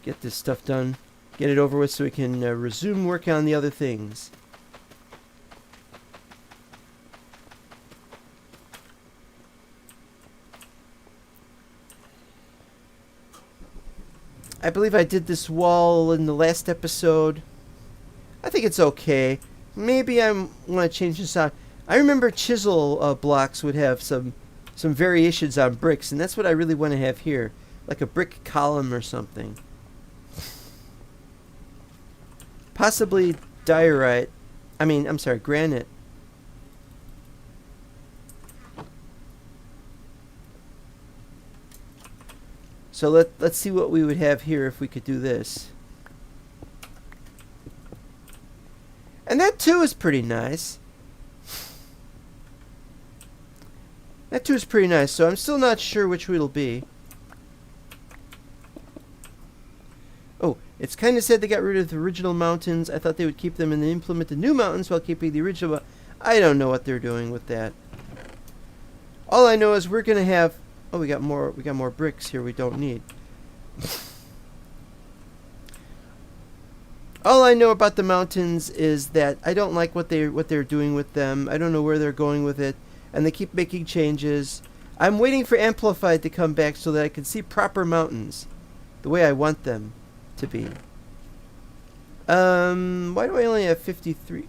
Get this stuff done. Get it over with so we can resume work on the other things. I believe I did this wall in the last episode. I think it's okay. Maybe I want to change this out. I remember chisel blocks would have some variations on bricks, and that's what I really want to have here. Like a brick column or something. Possibly diorite. I'm sorry, granite. So let's see what we would have here if we could do this. And that too is pretty nice. That too is pretty nice, so I'm still not sure which it'll be. Oh, it's kind of sad they got rid of the original mountains. I thought they would keep them and then implement the new mountains while keeping the original. I don't know what they're doing with that. All I know is we're gonna have. Oh, we got more bricks here we don't need. All I know about the mountains is that I don't like what they're doing with them. I don't know where they're going with it, and they keep making changes. I'm waiting for Amplified to come back so that I can see proper mountains, the way I want them to be. Why do I only have 53?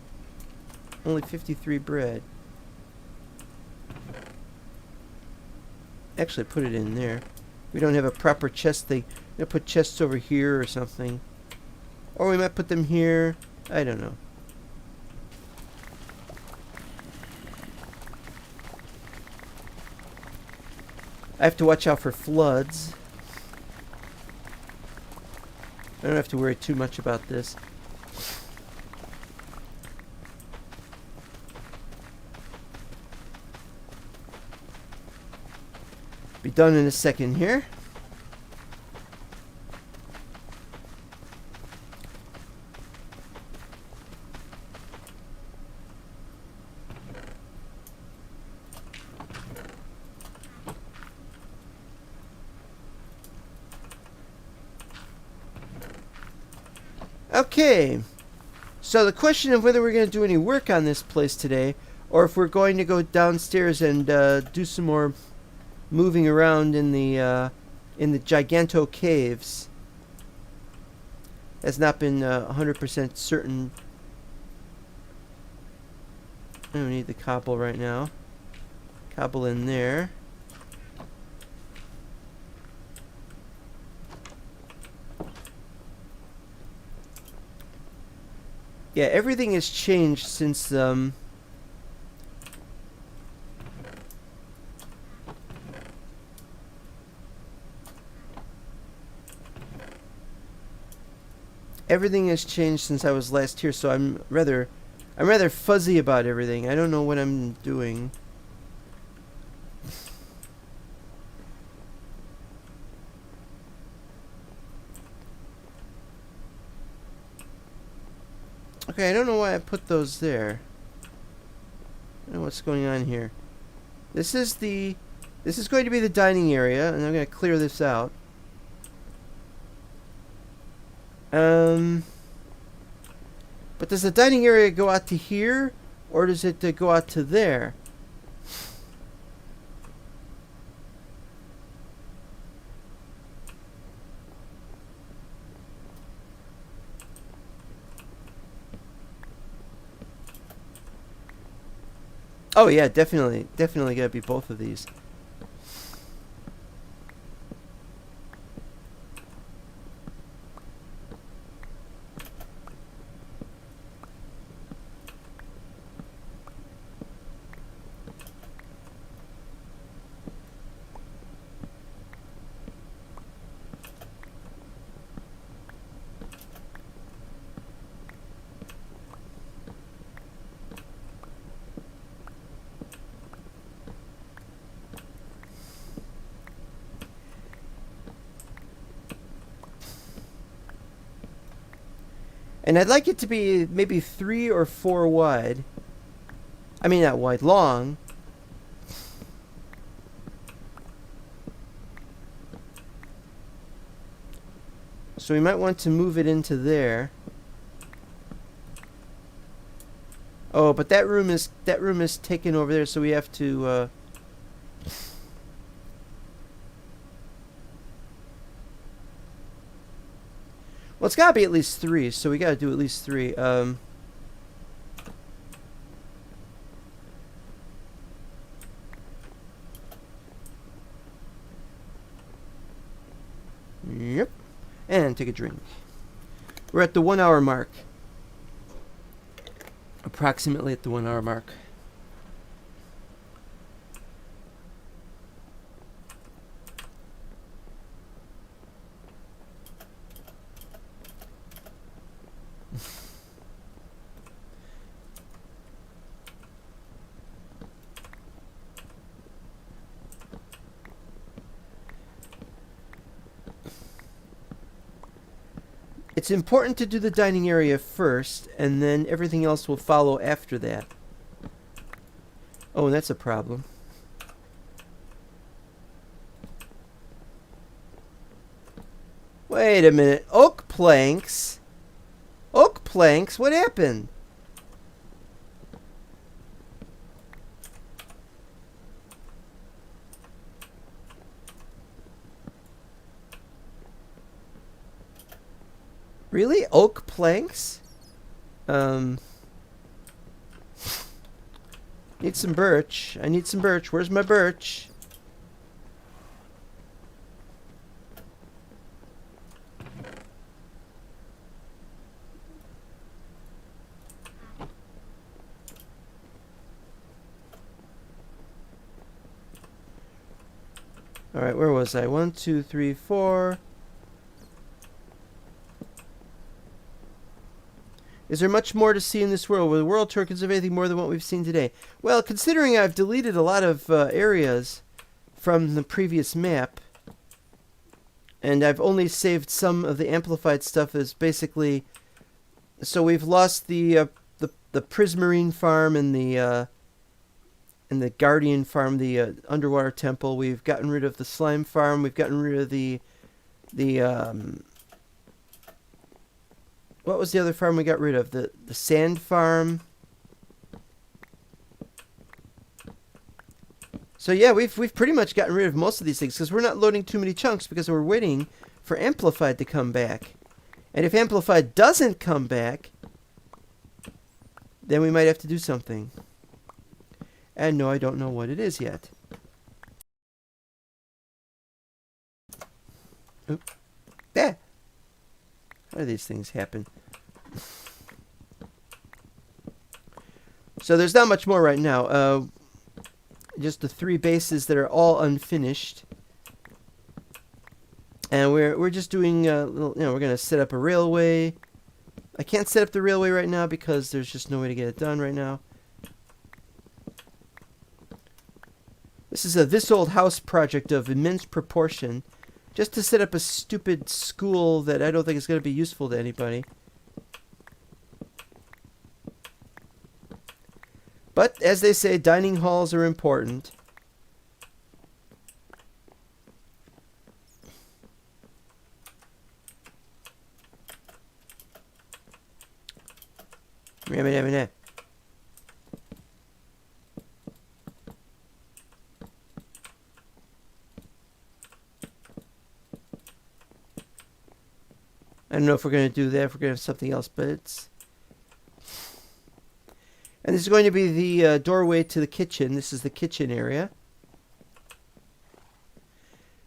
Only 53 bread. Actually, put it in there. We don't have a proper chest thing. I'm gonna put chests over here or something. Or we might put them here. I don't know. I have to watch out for floods. I don't have to worry too much about this. Be done in a second here. Okay. So the question of whether we're going to do any work on this place today, or if we're going to go downstairs and do some more moving around in the Giganto caves, has not been 100% certain. I don't need the cobble right now. Cobble in there. Yeah, everything has changed since everything has changed since I was last here, so I'm rather fuzzy about everything. I don't know what I'm doing. Okay, I don't know why I put those there. I don't know what's going on here. This is going to be the dining area, and I'm going to clear this out. But does the dining area go out to here, or does it go out to there? Oh yeah, definitely gotta be both of these. And I'd like it to be maybe 3 or 4 wide. I mean, not wide, long. So we might want to move it into there. Oh, but that room is taken over there, so we have to well, it's gotta be at least 3, so we gotta do at least 3. Yep. And take a drink. We're at the 1 hour mark. Approximately at the 1 hour mark. It's important to do the dining area first, and then everything else will follow after that. Oh, and that's a problem. Wait a minute. Oak planks? Oak planks? What happened? Really? Oak planks? Need some birch. I need some birch. Where's my birch? Alright, where was I? 1, 2, 3, 4... Is there much more to see in this world? Will the world tour conserve anything more than what we've seen today? Well, considering I've deleted a lot of areas from the previous map, and I've only saved some of the amplified stuff as basically... So we've lost the Prismarine farm and the Guardian farm, the underwater temple. We've gotten rid of the slime farm. We've gotten rid of the what was the other farm we got rid of? The sand farm. So yeah, we've pretty much gotten rid of most of these things because we're not loading too many chunks because we're waiting for Amplified to come back. And if Amplified doesn't come back, then we might have to do something. And no, I don't know what it is yet. Oop. Ah! How do these things happen? So there's not much more right now. Just the 3 bases that are all unfinished. And we're just doing little, we're gonna set up a railway. I can't set up the railway right now because there's just no way to get it done right now. This is a This Old House project of immense proportion, just to set up a stupid school that I don't think is going to be useful to anybody. But as they say, dining halls are important. I don't know if we're going to do that, if we're going to have something else, but it's... And this is going to be the doorway to the kitchen. This is the kitchen area.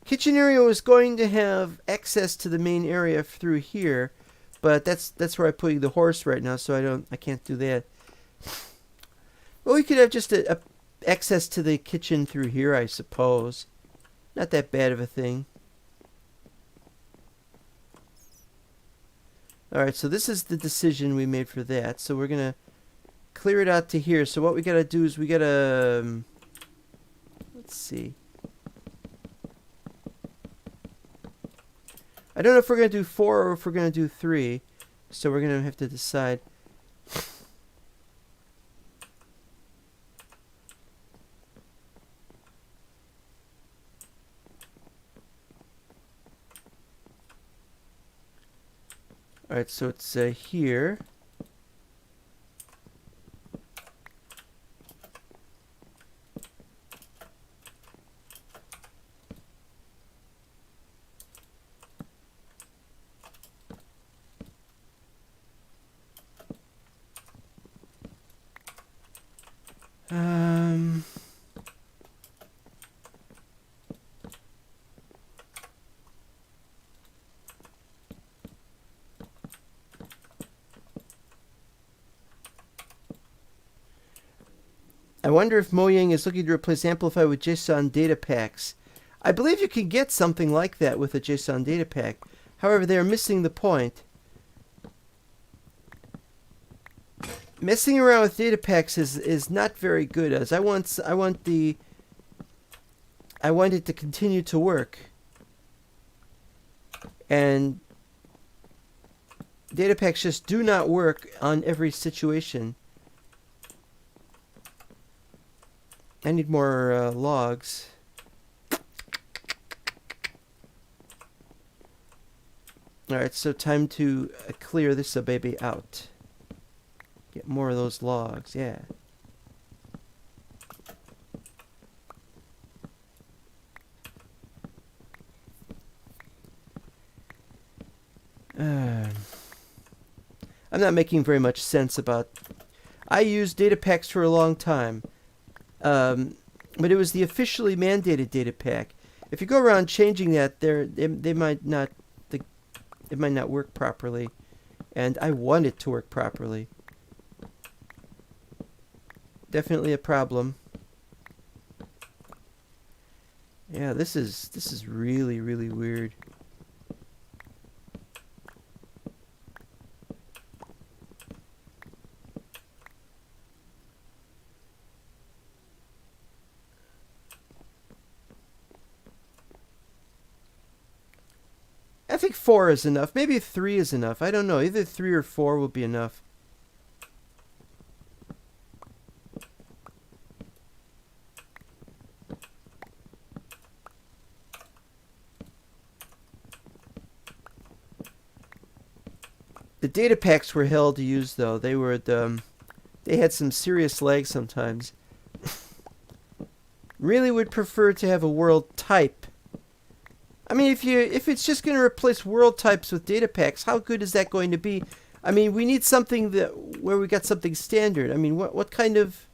Kitchen area was going to have access to the main area through here, but that's where I'm putting the horse right now, so I can't do that. Well, we could have just a access to the kitchen through here, I suppose. Not that bad of a thing. Alright, so this is the decision we made for that. So we're going to clear it out to here. So what we got to do is we got to... let's see. I don't know if we're going to do 4 or if we're going to do 3. So we're going to have to decide. Alright, so it's here. I wonder if Mojang is looking to replace Amplify with JSON data packs. I believe you can get something like that with a JSON data pack. However, they are missing the point. Messing around with data packs is not very good, as I want it to continue to work. And data packs just do not work on every situation. I need more logs. Alright, so time to clear this baby out. Get more of those logs, yeah. I'm not making very much sense about... I used data packs for a long time. But it was the officially mandated data pack. If you go around changing that, they might not... it might not work properly. And I want it to work properly. Definitely a problem. Yeah, this is really, really weird. I think 4 is enough. Maybe 3 is enough. I don't know. Either 3 or 4 will be enough. The data packs were hell to use, though. They had some serious lag sometimes. Really would prefer to have a world type. I mean, if it's just going to replace world types with data packs, how good is that going to be? I mean, we need something where we got something standard. I mean, what kind of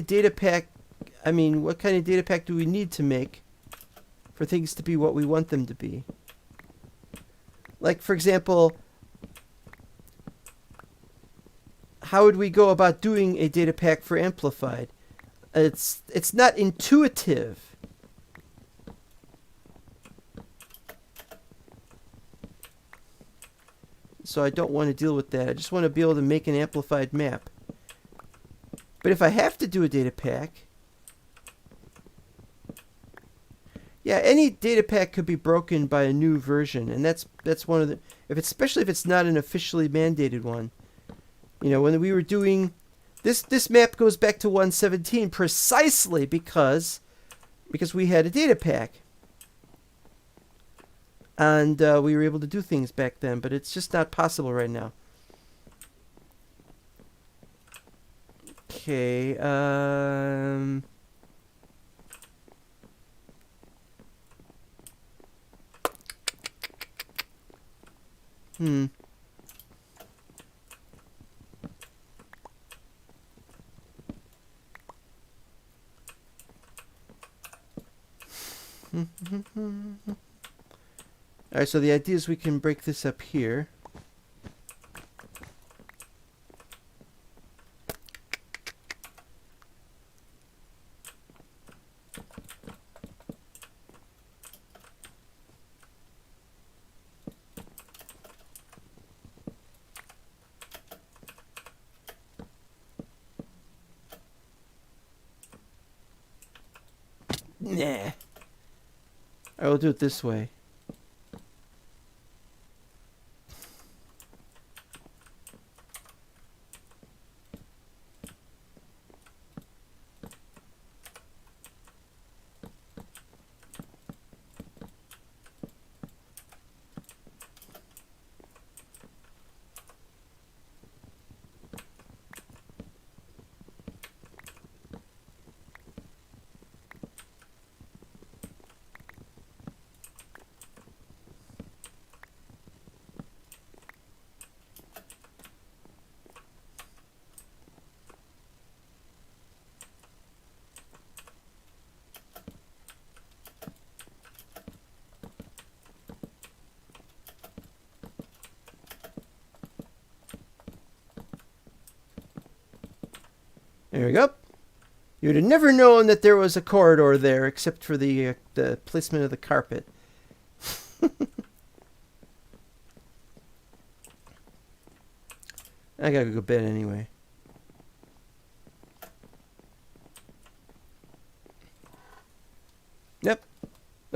data pack? I mean, what kind of data pack do we need to make for things to be what we want them to be? Like, for example, how would we go about doing a data pack for amplified? It's not intuitive. So I don't want to deal with that. I just want to be able to make an amplified map. But if I have to do a data pack, yeah, any data pack could be broken by a new version, and that's one of the especially if it's not an officially mandated one. You know, when we were doing this map goes back to 1.17 precisely because we had a data pack. And we were able to do things back then, but it's just not possible right now. Okay, Alright, so the idea is we can break this up here. Nah. I will do it this way. There we go. You'd have never known that there was a corridor there except for the placement of the carpet. I gotta go to bed anyway. Yep.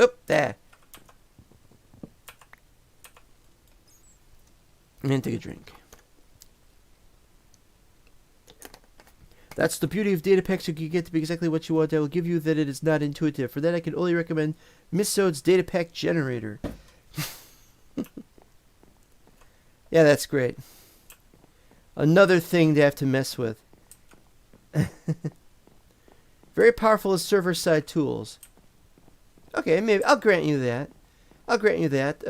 Oop, there. And take a drink. That's the beauty of data packs. You can get to be exactly what you want. I will give you that it is not intuitive. For that, I can only recommend Missod's Data Pack Generator. Yeah, that's great. Another thing to have to mess with. Very powerful as server-side tools. Okay, maybe I'll grant you that. I'll grant you that.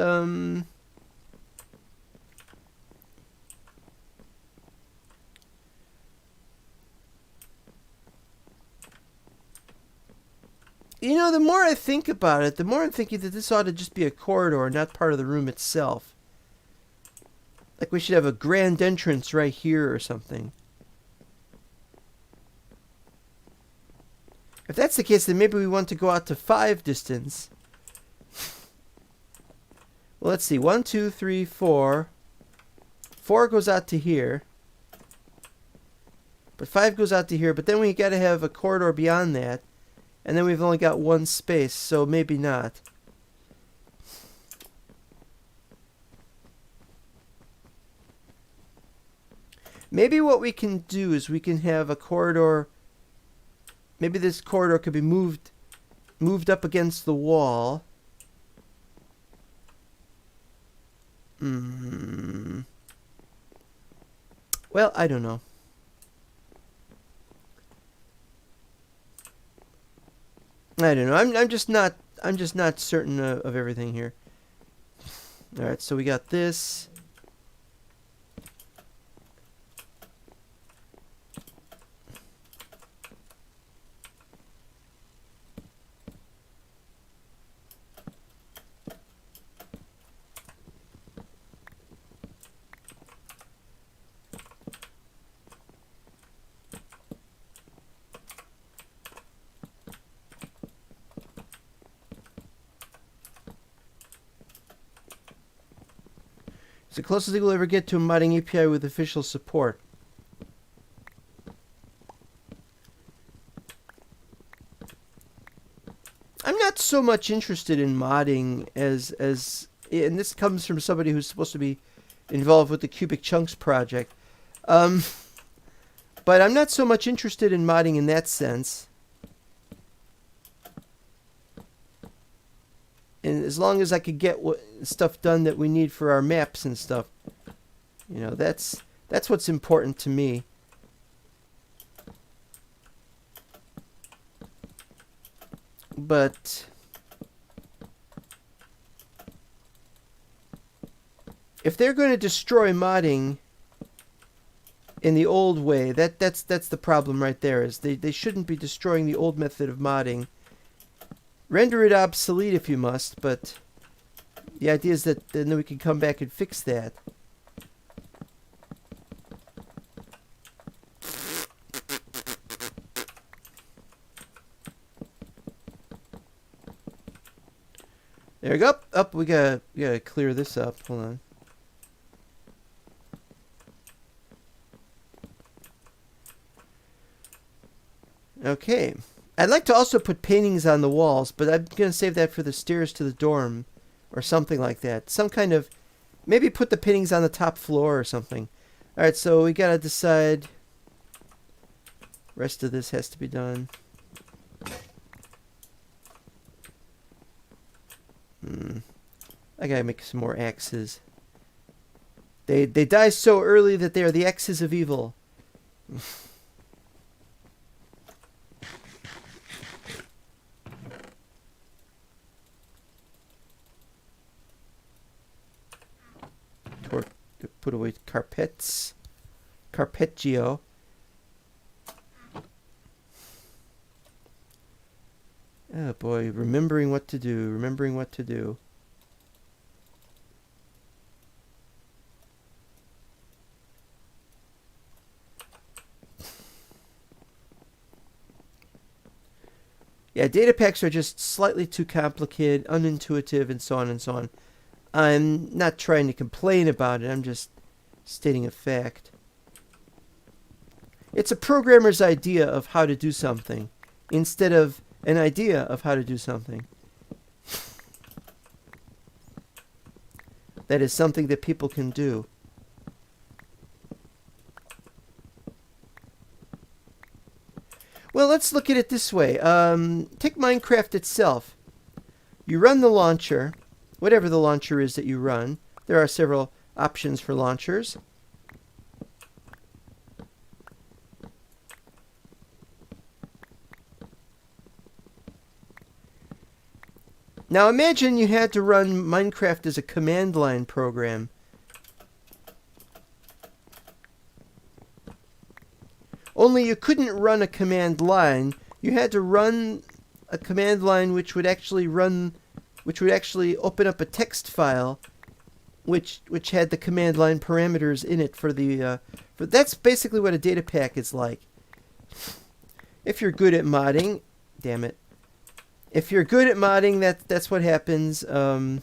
You know, the more I think about it, the more I'm thinking that this ought to just be a corridor, not part of the room itself. Like we should have a grand entrance right here or something. If that's the case, then maybe we want to go out to 5 distance. Well, let's see. 1, 2, 3, 4. 4 goes out to here. But 5 goes out to here. But then we got to have a corridor beyond that. And then we've only got 1 space, so maybe not. Maybe what we can do is we can have a corridor. Maybe this corridor could be moved moved up against the wall. Well, I don't know. I don't know. I'm just not certain of everything here. All right, so we got this. It's the closest thing we'll ever get to a modding API with official support. I'm not so much interested in modding as and this comes from somebody who's supposed to be involved with the Cubic Chunks project. But I'm not so much interested in modding in that sense. And as long as I could get stuff done that we need for our maps and stuff, you know, that's what's important to me. But if they're going to destroy modding in the old way, that's the problem right there. Is they shouldn't be destroying the old method of modding. Render it obsolete if you must, but the idea is that then we can come back and fix that. There we go. Up, we gotta clear this up. Hold on. Okay. I'd like to also put paintings on the walls, but I'm going to save that for the stairs to the dorm or something like that. Some kind of... Maybe put the paintings on the top floor or something. Alright, so we got to decide... Rest of this has to be done. I got to make some more axes. They die so early that they are the axes of evil. Put away carpets. Carpeggio. Oh boy, remembering what to do. Remembering what to do. Yeah, data packs are just slightly too complicated, unintuitive, and so on and so on. I'm not trying to complain about it. I'm just stating a fact. It's a programmer's idea of how to do something instead of an idea of how to do something. That is something that people can do. Well, let's look at it this way. Take Minecraft itself. You run the launcher, whatever the launcher is that you run. There are several options for launchers. Now imagine you had to run Minecraft as a command line program. Only you couldn't run a command line. You had to run a command line which would actually open up a text file which had the command line parameters in it for the that's basically what a data pack is like. If you're good at modding, damn it. If you're good at modding, that's what happens. And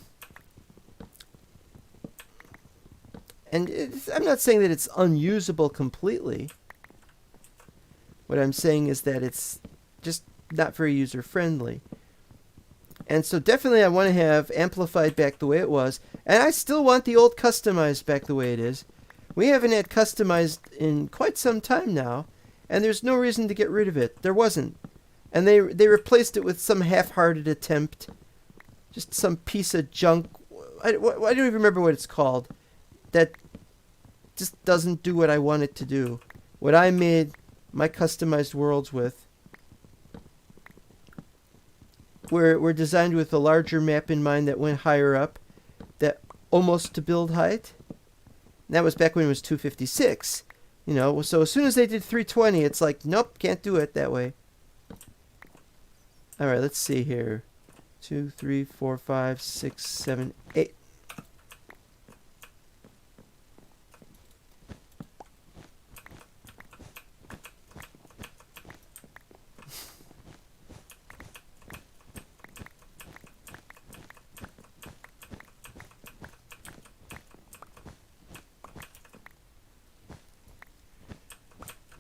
I'm not saying that it's unusable completely. What I'm saying is that it's just not very user-friendly. And so definitely I want to have amplified back the way it was. And I still want the old customized back the way it is. We haven't had customized in quite some time now. And there's no reason to get rid of it. There wasn't. And they replaced it with some half-hearted attempt. Just some piece of junk. I don't even remember what it's called. That just doesn't do what I want it to do. What I made my customized worlds with were designed with a larger map in mind that went higher up. That almost to build height. And that was back when it was 256. You know, so as soon as they did 320, it's like, nope, can't do it that way. Alright, let's see here. 2, 3, 4, 5, 6, 7, 8.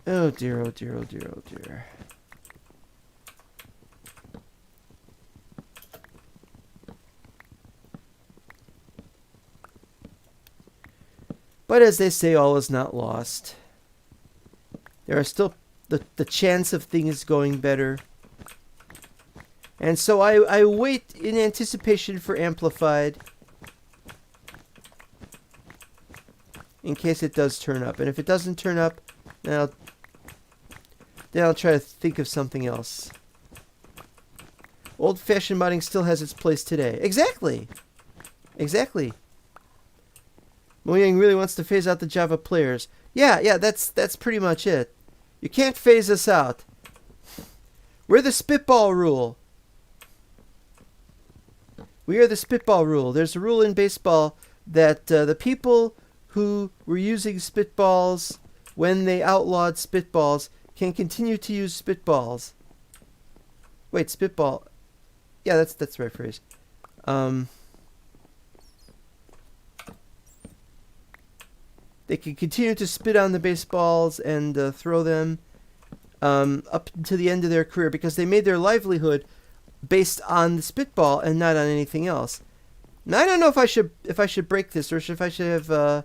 Oh dear, oh dear, oh dear, oh dear. But as they say, all is not lost. There are still the chance of things going better. And so I wait in anticipation for Amplified. In case it does turn up. And if it doesn't turn up, then I'll try to think of something else. Old-fashioned modding still has its place today. Exactly! Exactly. Mojang really wants to phase out the Java players. Yeah, that's pretty much it. You can't phase us out. We're the spitball rule. We are the spitball rule. There's a rule in baseball that the people who were using spitballs when they outlawed spitballs can continue to use spitballs. Wait, spitball. Yeah, that's the right phrase. They can continue to spit on the baseballs and throw them up to the end of their career because they made their livelihood based on the spitball and not on anything else. Now I don't know if I should break this or if I should have.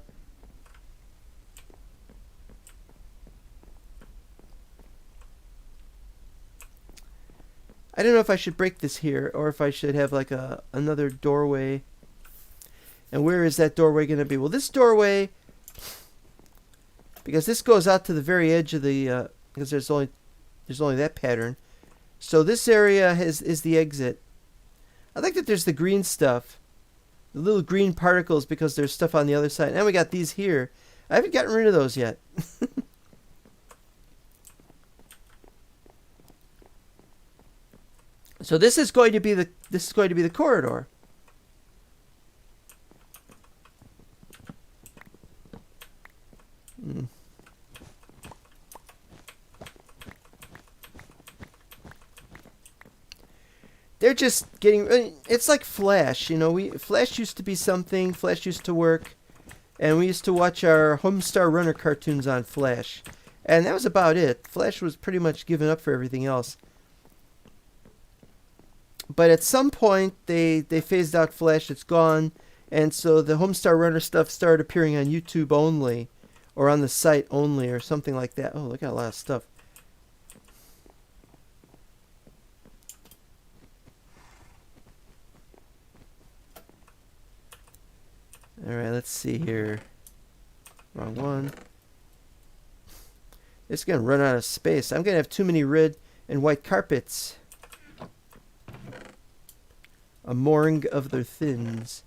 I don't know if I should break this here or if I should have like another doorway. And where is that doorway going to be? Well, this doorway, because this goes out to the very edge of the because there's only that pattern. So this area is the exit. I like that there's the green stuff. The little green particles because there's stuff on the other side. And we got these here. I haven't gotten rid of those yet. So this is going to be the corridor. They're just getting. It's like Flash, you know. Flash used to be something. Flash used to work, and we used to watch our Homestar Runner cartoons on Flash, and that was about it. Flash was pretty much given up for everything else. But at some point, they phased out Flash. It's gone, and so the Homestar Runner stuff started appearing on YouTube only, or on the site only, or something like that. Oh, look at a lot of stuff. Alright, let's see here. Wrong one. It's going to run out of space. I'm going to have too many red and white carpets. A morning of their thins.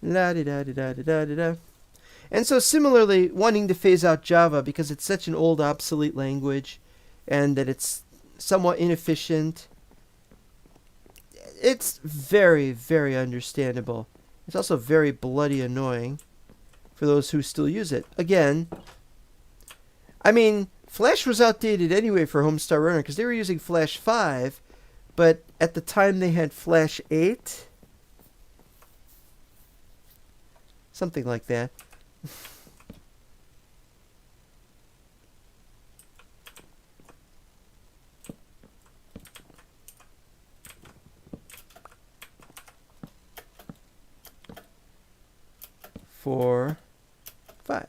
La-di-da-di-da-di-da-di-da. And so similarly, wanting to phase out Java because it's such an old, obsolete language and that it's somewhat inefficient. It's very, very understandable. It's also very bloody annoying for those who still use it. Again, I mean, Flash was outdated anyway for Homestar Runner because they were using Flash 5, but at the time they had Flash 8. Something like that. Four, 5.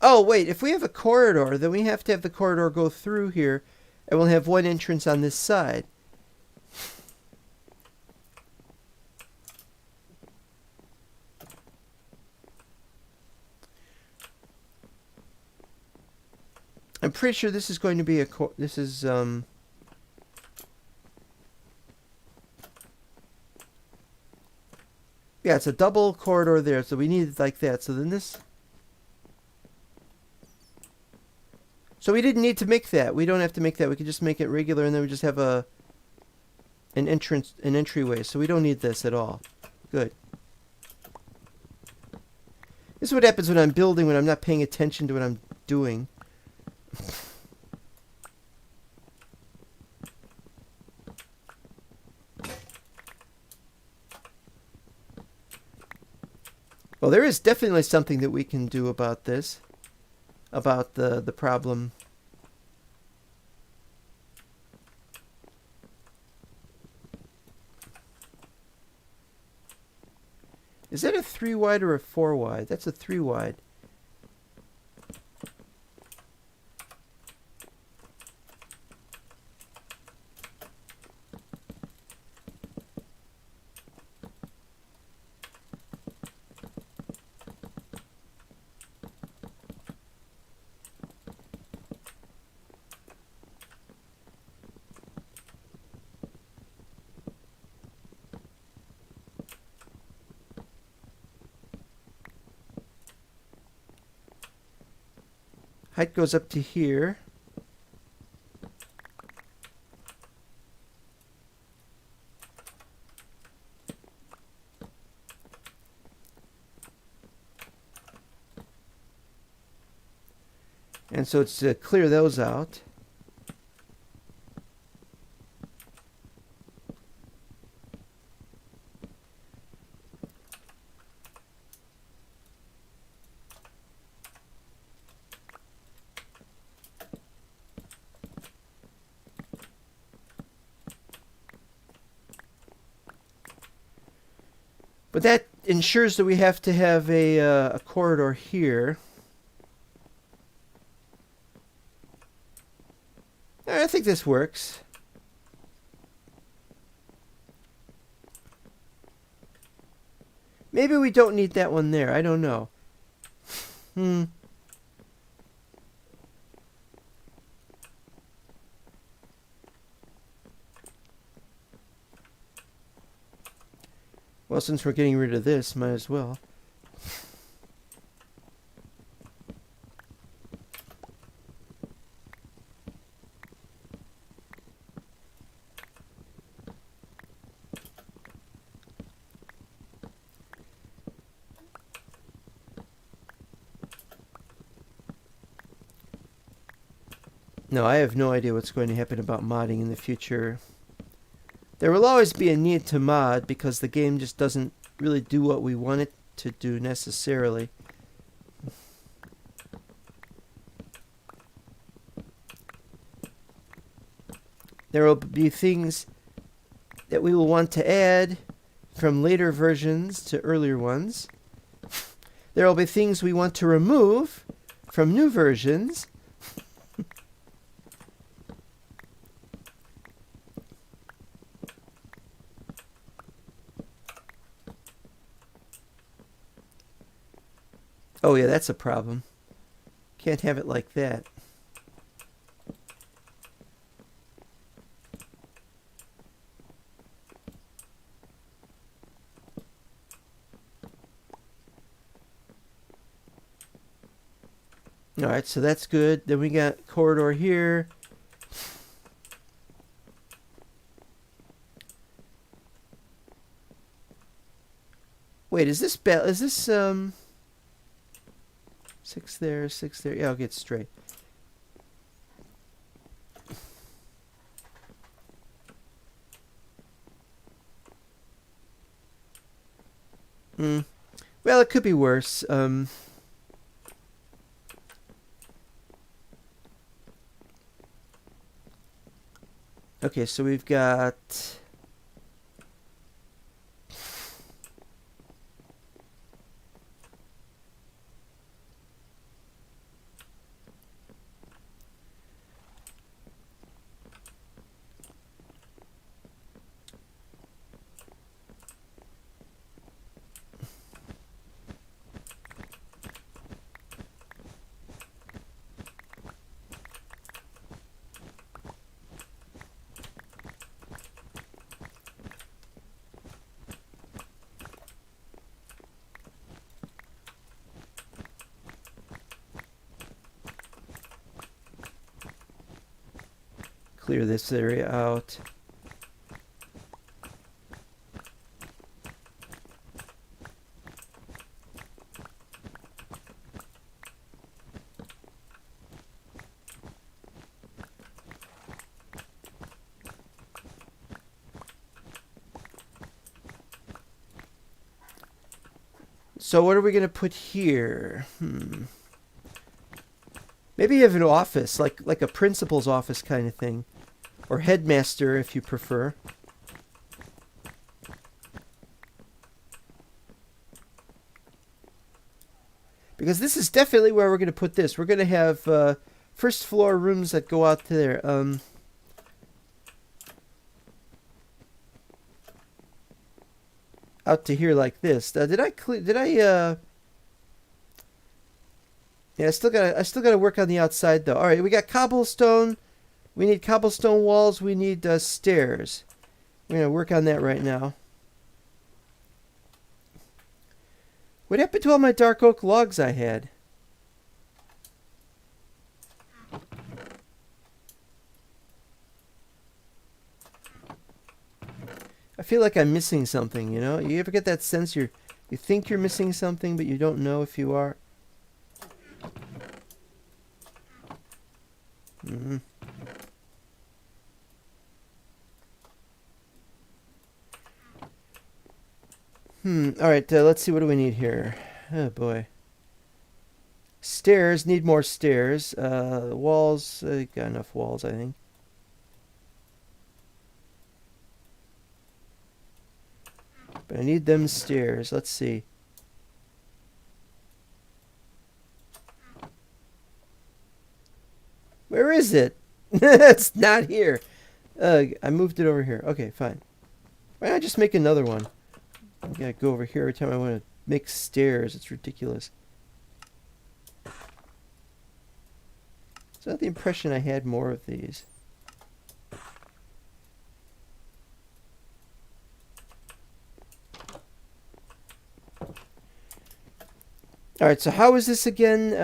Oh, wait, if we have a corridor, then we have to have the corridor go through here, and we'll have one entrance on this side. I'm pretty sure this is going to be this is, yeah, it's a double corridor there, so we need it like that. So then this... So we didn't need to make that. We don't have to make that. We could just make it regular, and then we just have an entryway. So we don't need this at all. Good. This is what happens when I'm building, when I'm not paying attention to what I'm doing. Well, there is definitely something that we can do about this. About the problem. Is that a 3 wide or a 4 wide? That's a 3 wide. Height goes up to here. And so it's to clear those out. But that ensures that we have to have a corridor here. I think this works. Maybe we don't need that one there. I don't know. Well, since we're getting rid of this, might as well. No, I have no idea what's going to happen about modding in the future. There will always be a need to mod because the game just doesn't really do what we want it to do necessarily. There will be things that we will want to add from later versions to earlier ones. There will be things we want to remove from new versions. Oh yeah, that's a problem. Can't have it like that. Alright, so that's good. Then we got corridor here. Wait, is this 6 there, 6 there? Yeah, I'll get straight. Well, it could be worse. Okay, so we've got... clear this area out. So what are we going to put here? Maybe you have an office, like a principal's office kind of thing. Or headmaster, if you prefer. Because this is definitely where we're going to put this. We're going to have first floor rooms that go out to there. Out to here like this. Yeah, I still gotta work on the outside though. All right, we got cobblestone. We need cobblestone walls. We need stairs. We're gonna work on that right now. What happened to all my dark oak logs I had? I feel like I'm missing something, you know? You ever get that sense you think you're missing something, but you don't know if you are? Alright, let's see, what do we need here? Oh, boy. Stairs, need more stairs. Walls, got enough walls, I think. But I need them stairs. Let's see. Where is it? It's not here. I moved it over here. Okay, fine. Why not just make another one? I gotta go over here every time I want to make stairs. It's ridiculous. It's not the impression I had more of these. Alright, so how is this again?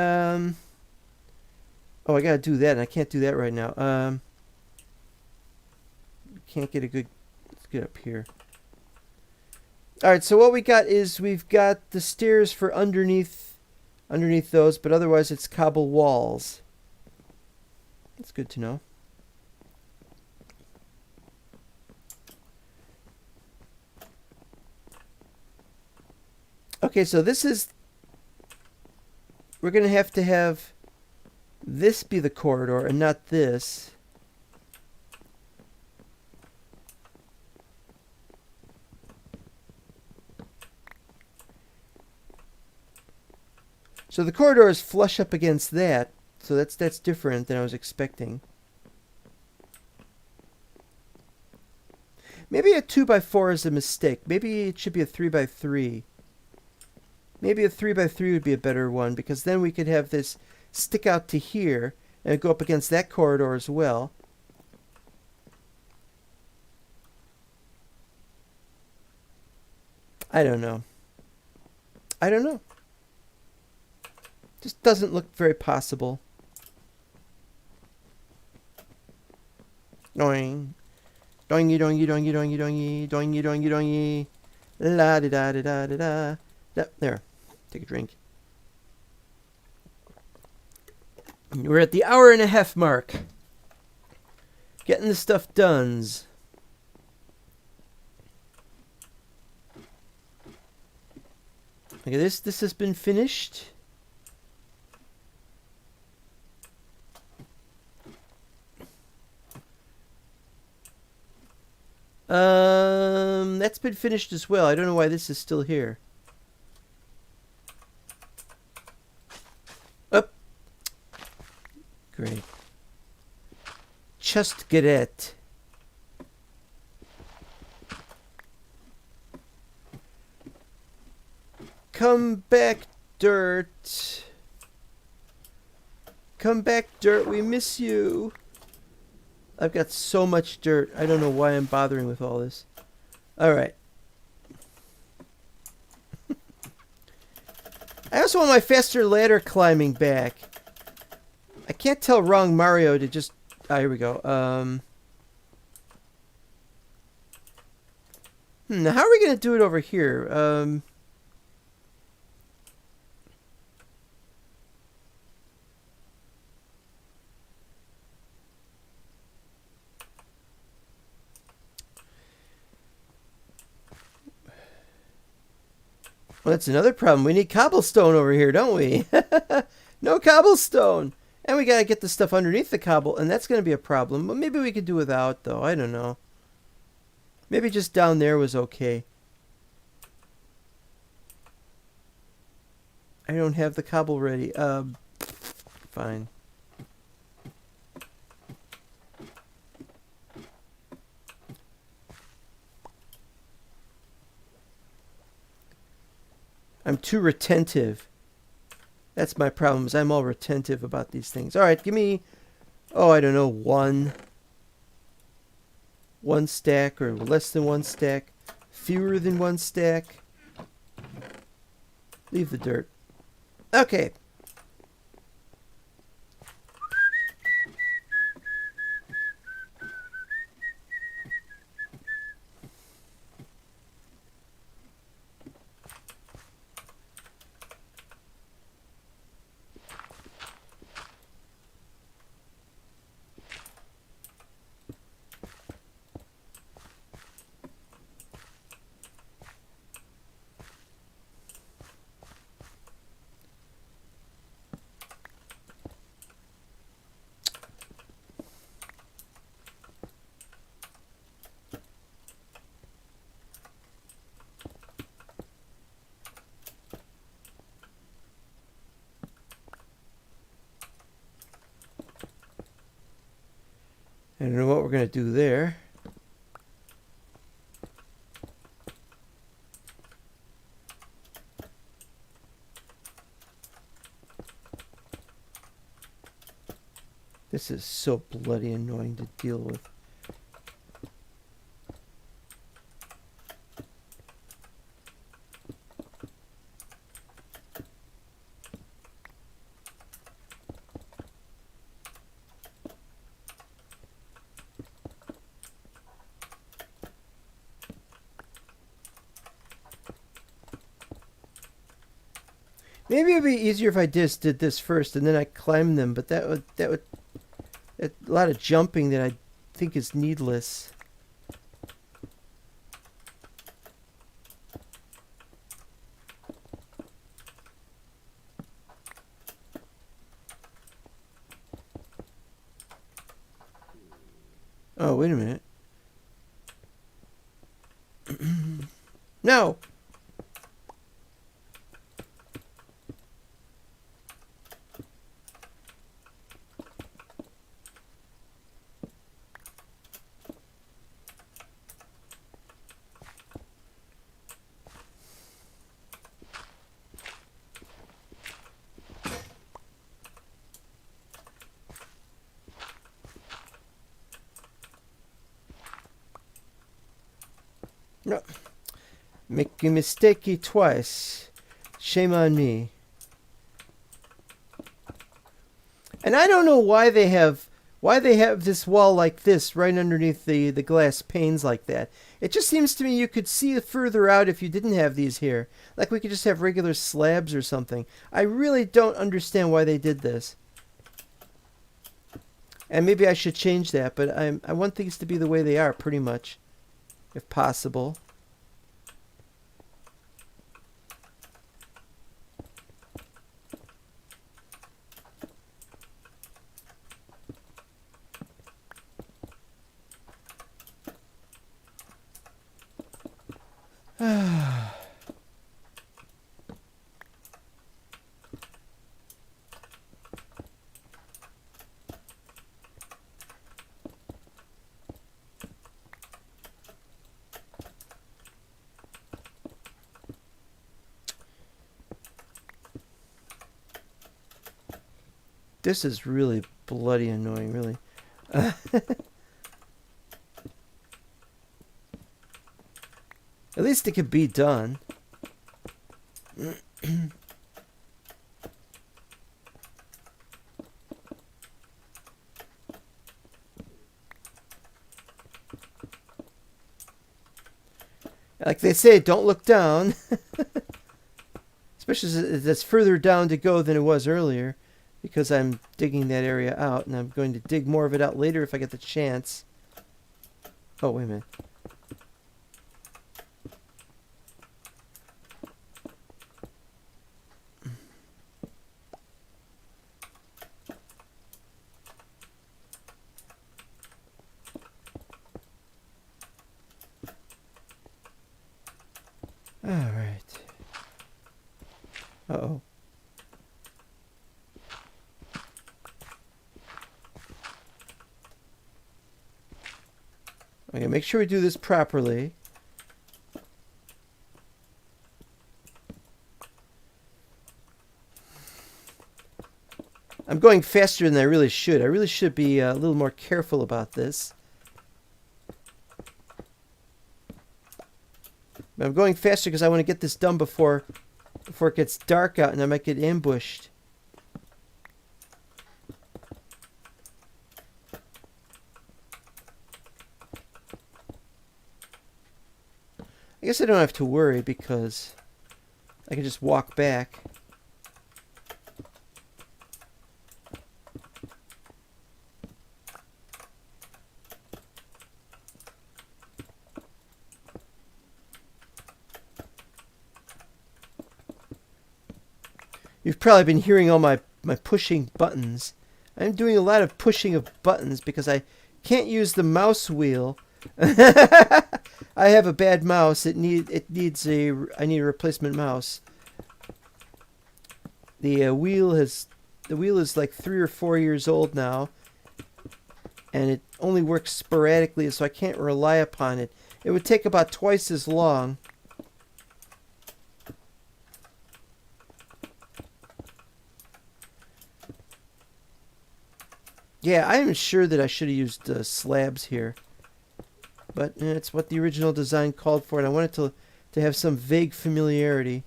Oh, I gotta do that, and I can't do that right now. Can't get a good... Let's get up here. Alright, so what we got is we've got the stairs for underneath those, but otherwise it's cobble walls. That's good to know. Okay, so this is... We're going to have this be the corridor and not this. So the corridor is flush up against that. So that's different than I was expecting. Maybe a 2x4 is a mistake. Maybe it should be a 3x3. Maybe a 3x3 would be a better one, because then we could have this stick out to here and go up against that corridor as well. I don't know. Just doesn't look very possible. Doing. Doingy, doingy, doingy, doingy, doingy, doingy, doingy, doingy. La da da da da da da. There. Take a drink. We're at the hour-and-a-half mark. Getting the stuff done. Okay, this has been finished. That's been finished as well. I don't know why this is still here. Up. Great. Just get it. Come back, dirt. Come back, dirt. We miss you. I've got so much dirt. I don't know why I'm bothering with all this. Alright. I also want my faster ladder climbing back. I can't tell wrong Mario to just... Ah, here we go. Now how are we going to do it over here? Well, that's another problem. We need cobblestone over here, don't we? No cobblestone. And we got to get the stuff underneath the cobble, and that's going to be a problem. But maybe we could do without, though. I don't know. Maybe just down there was okay. I don't have the cobble ready. Fine. I'm too retentive. That's my problem, is I'm all retentive about these things. All right, give me, oh, I don't know, one stack or less than one stack. Fewer than one stack. Leave the dirt. Okay. I don't know what we're going to do there. This is so bloody annoying to deal with. Maybe it'd be easier if I just did this first and then I climbed them, but that would a lot of jumping that I think is needless. Oh, wait a minute. No. No. Make a mistake twice. Shame on me. And I don't know why they have this wall like this right underneath the glass panes like that. It just seems to me you could see further out if you didn't have these here. Like we could just have regular slabs or something. I really don't understand why they did this. And maybe I should change that, but I want things to be the way they are pretty much, if possible. This is really bloody annoying, really. At least it could be done. Like they say, don't look down. Especially as that's further down to go than it was earlier, because I'm digging that area out, and I'm going to dig more of it out later if I get the chance. Oh, wait a minute. All right. Uh-oh. Okay, make sure we do this properly. I'm going faster than I really should. I really should be a little more careful about this. But I'm going faster because I want to get this done before it gets dark out and I might get ambushed. I guess I don't have to worry because I can just walk back. You've probably been hearing all my pushing buttons. I'm doing a lot of pushing of buttons because I can't use the mouse wheel. I have a bad mouse. I need a replacement mouse. The wheel is like 3 or 4 years old now, and it only works sporadically, so I can't rely upon it. It would take about twice as long. Yeah, I am sure that I should have used slabs here. But it's what the original design called for, and I wanted to have some vague familiarity.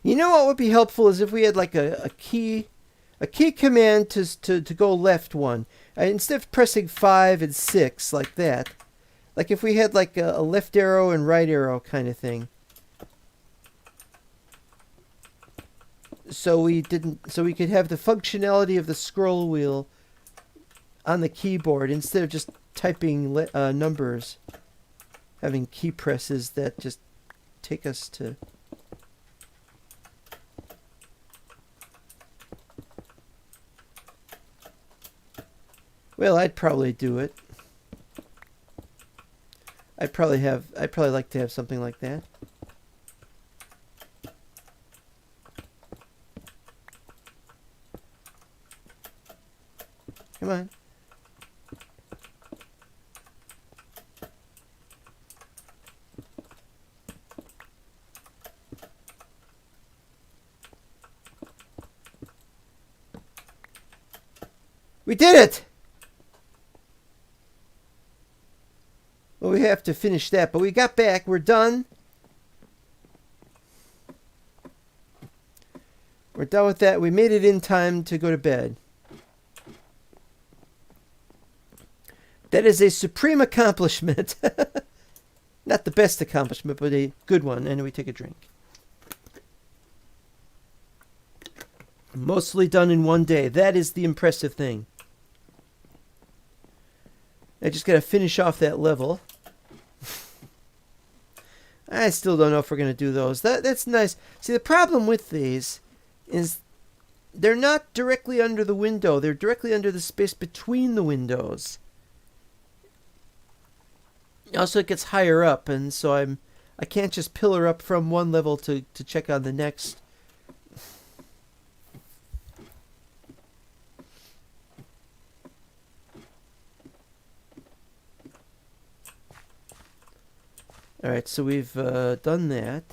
You know what would be helpful is if we had like a key command to go left one. Instead of pressing 5 and 6 like that. Like if we had like a left arrow and right arrow kind of thing. So we could have the functionality of the scroll wheel on the keyboard instead of just typing numbers. Having key presses that just take us to... Well, I'd probably do it. I'd probably like to have something like that. Come on. We did it! Well, we have to finish that, but we got back. We're done. We're done with that. We made it in time to go to bed. That is a supreme accomplishment. Not the best accomplishment, but a good one. And we take a drink. Mostly done in one day. That is the impressive thing. I just got to finish off that level. I still don't know if we're going to do those. That's nice. See, the problem with these is they're not directly under the window. They're directly under the space between the windows. Also, it gets higher up, and so I can't just pillar up from one level to check on the next. Alright, so we've done that.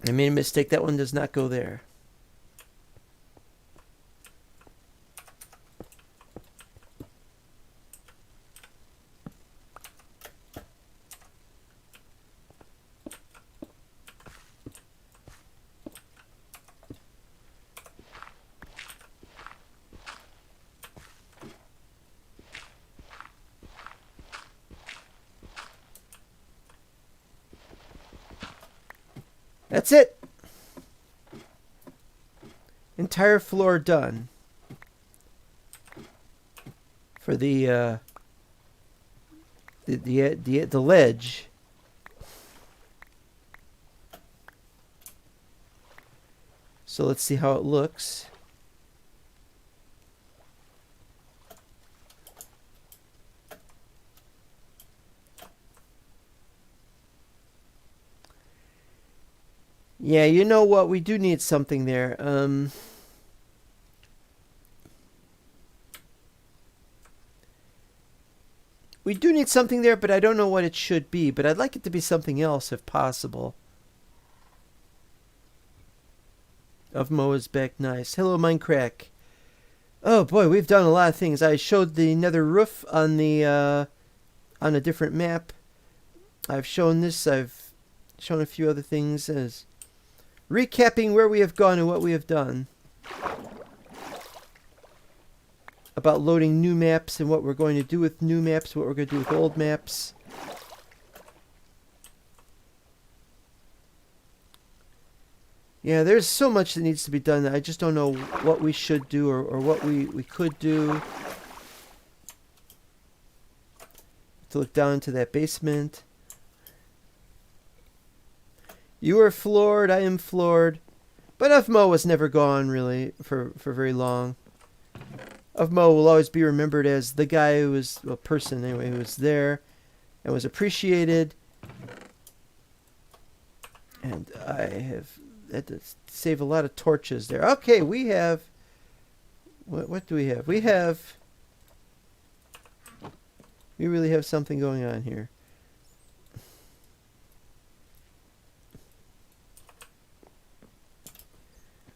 I made a mistake. That one does not go there. That's it. Entire floor done. For the ledge. So let's see how it looks. Yeah, you know what? We do need something there. We do need something there, but I don't know what it should be. But I'd like it to be something else if possible. Of Mo is back. Nice. Hello, Minecraft. Oh boy, we've done a lot of things. I showed the nether roof on the on a different map. I've shown this. I've shown a few other things as recapping where we have gone and what we have done. About loading new maps and what we're going to do with new maps, what we're going to do with old maps. Yeah, there's so much that needs to be done that I just don't know what we should do or what we could do. To look down into that basement. You are floored, I am floored. But Mo was never gone, really, for very long. Mo will always be remembered as the guy who was, a person anyway, who was there and was appreciated. And I have had to save a lot of torches there. Okay, we have... What do we have? We really have something going on here.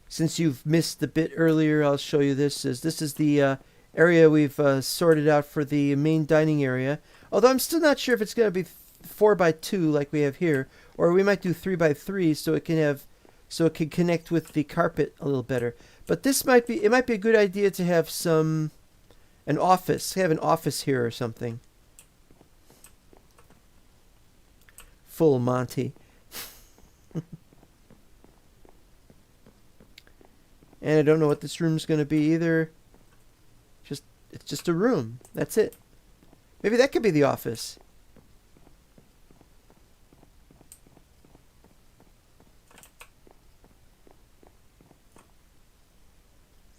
Since you've missed the bit earlier, I'll show you this. This is the area we've sorted out for the main dining area. Although I'm still not sure if it's going to be 4x2 like we have here, or we might do 3x3 so it can connect with the carpet a little better. But it might be a good idea to have an office. Have an office here or something. Full Monty. And I don't know what this room's going to be either. It's just a room. That's it. Maybe that could be the office.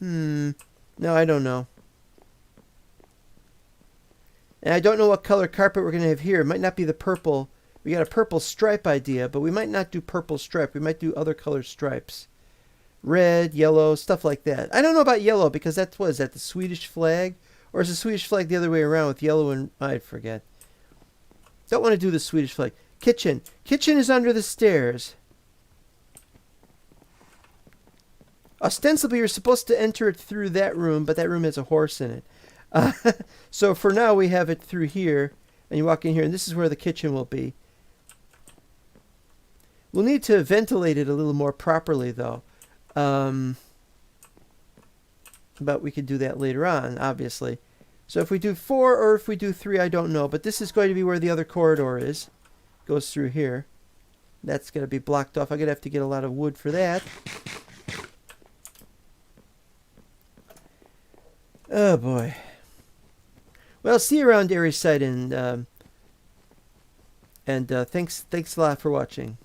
No, I don't know. And I don't know what color carpet we're going to have here. It might not be the purple. We got a purple stripe idea, but we might not do purple stripe. We might do other color stripes. Red, yellow, stuff like that. I don't know about yellow because is that the Swedish flag? Or is the Swedish flag the other way around with yellow and... I forget. Don't want to do the Swedish flag. Kitchen. Kitchen is under the stairs. Ostensibly, you're supposed to enter it through that room, but that room has a horse in it. So for now, we have it through here. And you walk in here, and this is where the kitchen will be. We'll need to ventilate it a little more properly, though. But we could do that later on, obviously. So if we do 4 or if we do 3, I don't know. But this is going to be where the other corridor is. Goes through here. That's going to be blocked off. I'm going to have to get a lot of wood for that. Oh, boy. Well, see you around Airy Side, and thanks a lot for watching.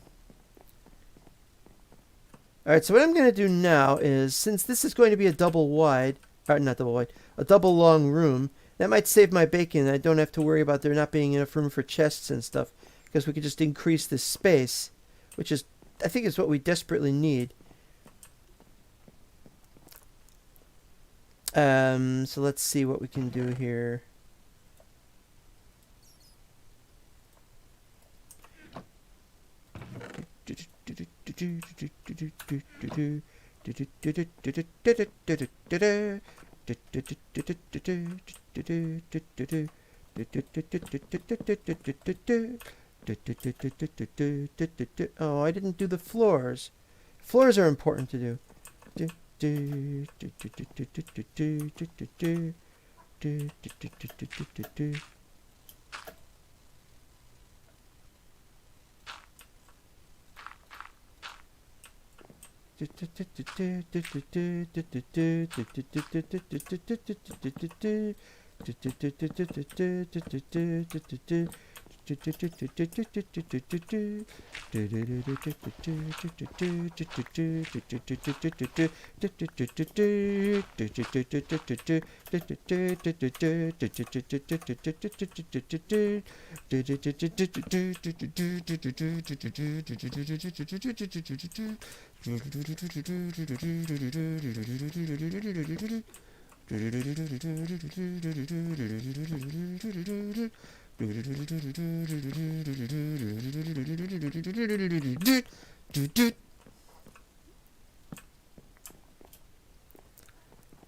Alright, so what I'm going to do now is, since this is going to be a double long room, that might save my bacon. I don't have to worry about there not being enough room for chests and stuff, because we could just increase this space, which is, I think is what we desperately need. So let's see what we can do here. Oh, I didn't do the floors. Floors are important to do.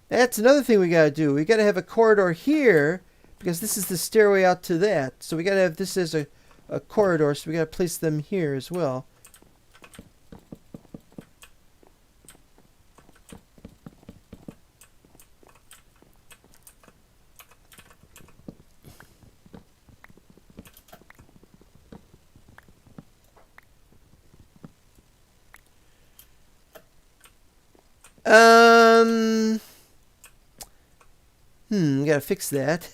That's another thing we gotta do. We gotta have a corridor here because this is the stairway out to that. So we gotta have this as a corridor, so we gotta place them here as well. Gotta fix that.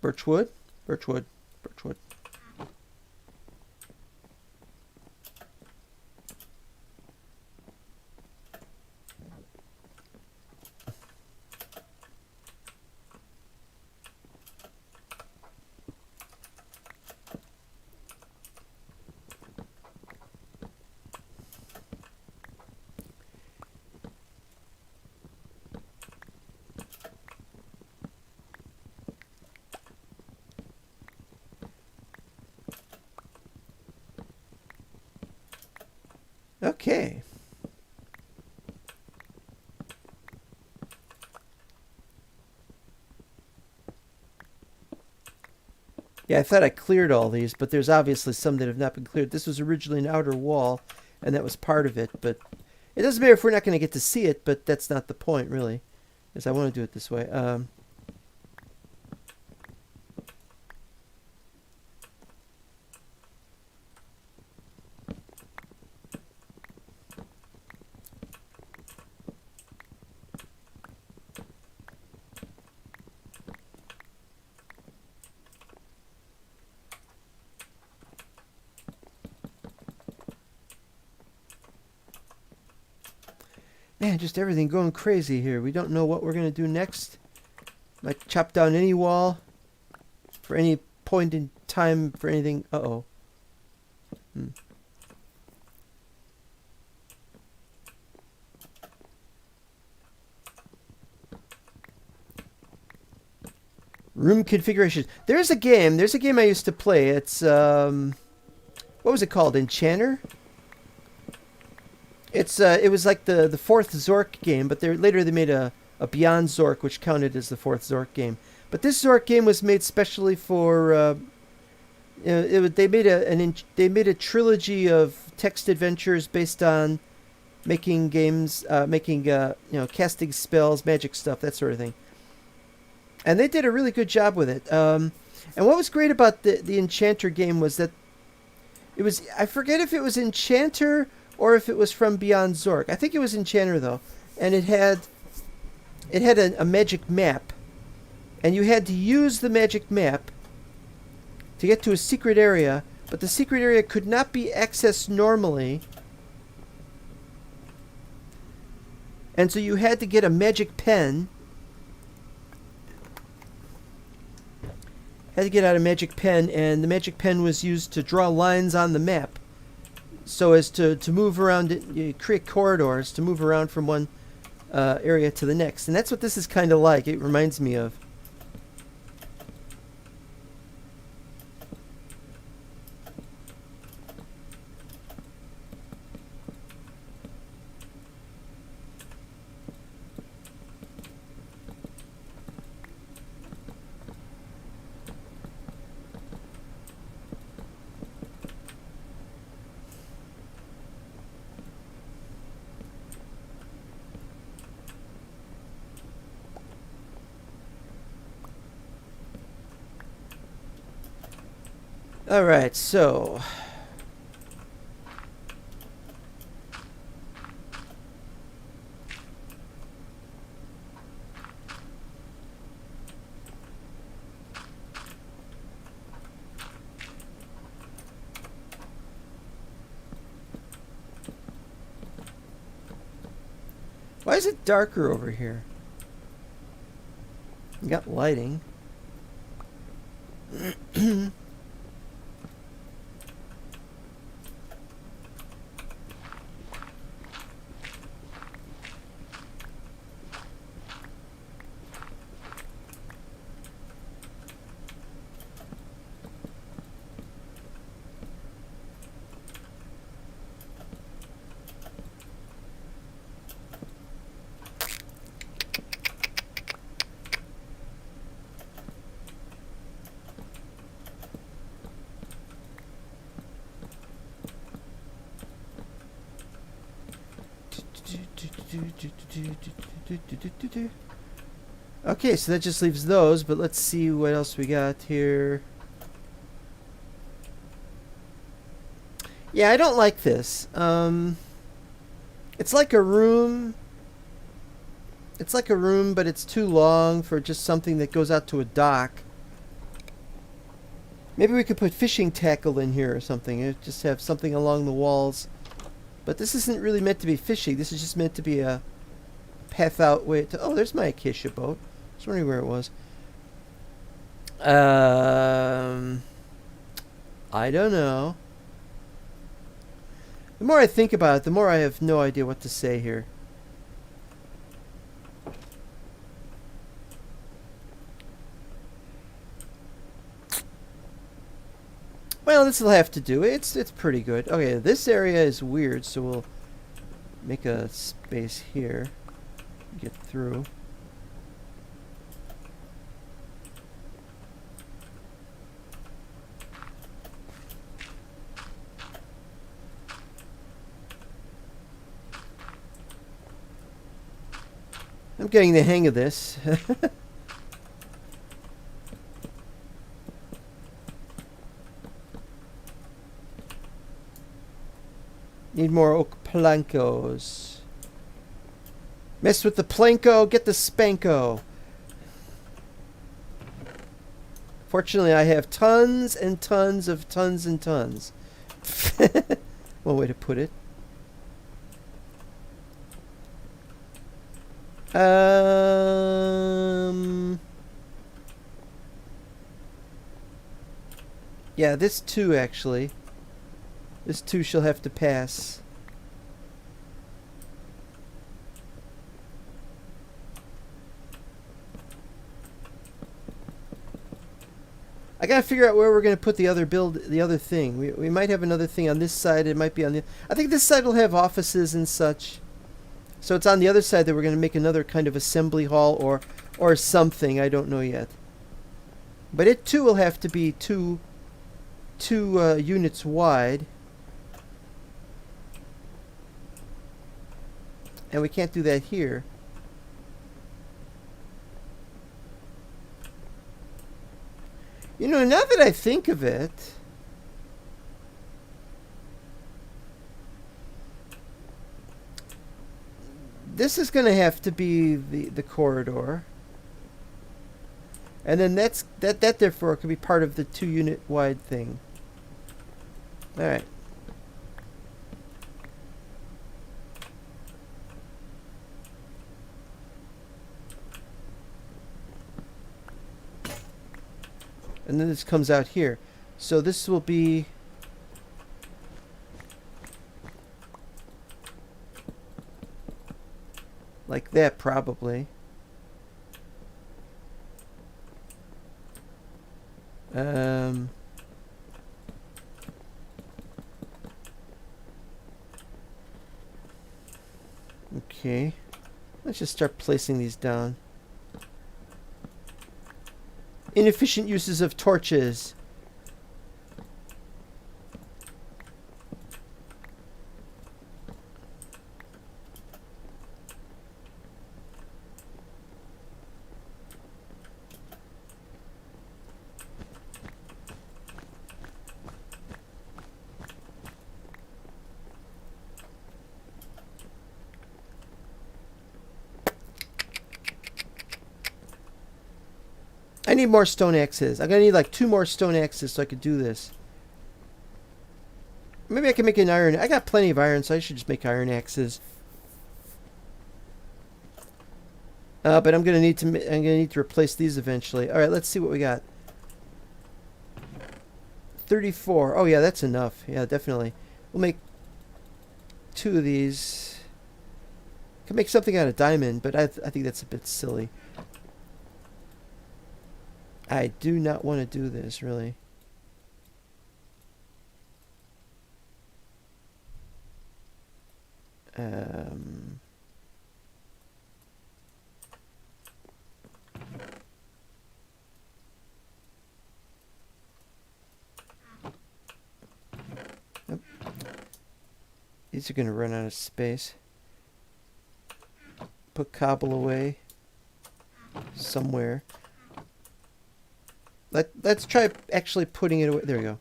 Birchwood, birchwood, birchwood. Okay. Yeah, I thought I cleared all these, but there's obviously some that have not been cleared. This was originally an outer wall, and that was part of it, but it doesn't matter if we're not going to get to see it, but that's not the point, really, because I want to do it this way. Man, just everything going crazy here. We don't know what we're going to do next. Might chop down any wall for any point in time for anything. Uh-oh. Room configurations. There's a game I used to play. It's, what was it called? Enchanter? It was like the fourth Zork game, but later they made a Beyond Zork, which counted as the fourth Zork game. But this Zork game was made specially for. They made a trilogy of text adventures based on making games, casting spells, magic stuff, that sort of thing. And they did a really good job with it. And what was great about the Enchanter game was that it was, I forget if it was Enchanter or if it was from Beyond Zork. I think it was Enchanter, though. And it had a magic map. And you had to use the magic map to get to a secret area, but the secret area could not be accessed normally. And so you had to get a magic pen. had to get out a magic pen, and the magic pen was used to draw lines on the map so as to move around, create corridors to move around from one area to the next. And that's what this is kind of like. It reminds me of. Alright, so why is it darker over here? You got lighting. Okay, so that just leaves those, but let's see what else we got here. Yeah, I don't like this. It's like a room. It's like a room, but it's too long for just something that goes out to a dock. Maybe we could put fishing tackle in here or something. Just have something along the walls. But this isn't really meant to be fishing. This is just meant to be a path out way to... Oh, there's my acacia boat. I was wondering where it was. I don't know. The more I think about it, the more I have no idea what to say here. Well, this will have to do. It's pretty good. Okay, this area is weird, so we'll make a space here. Get through. I'm getting the hang of this. Need more oak plankos. Mess with the planko, get the spanko. Fortunately, I have tons and tons of tons and tons. One way to put it. Yeah, this too, actually. This too shall have to pass. I gotta figure out where we're gonna put the other thing. We might have another thing on this side. It might be on the... I think this side will have offices and such. So it's on the other side that we're gonna make another kind of assembly hall or something. I don't know yet. But it too will have to be two units wide. And we can't do that here. You know, now that I think of it, this is going to have to be the corridor. And then that therefore could be part of the 2-unit wide thing. All right. And then this comes out here. So this will be... like that, probably. Okay. Let's just start placing these down. Inefficient uses of torches. I need more stone axes. I'm gonna need like 2 more stone axes so I could do this. Maybe I can make an iron. I got plenty of iron, so I should just make iron axes. But I'm gonna need to replace these eventually. All right, let's see what we got. 34. Oh yeah, that's enough. Yeah, definitely. We'll make 2 of these. Can make something out of diamond, but I think that's a bit silly. I do not want to do this, really. Yep. These are going to run out of space. Put cobble away somewhere. Let's try actually putting it away. There we go.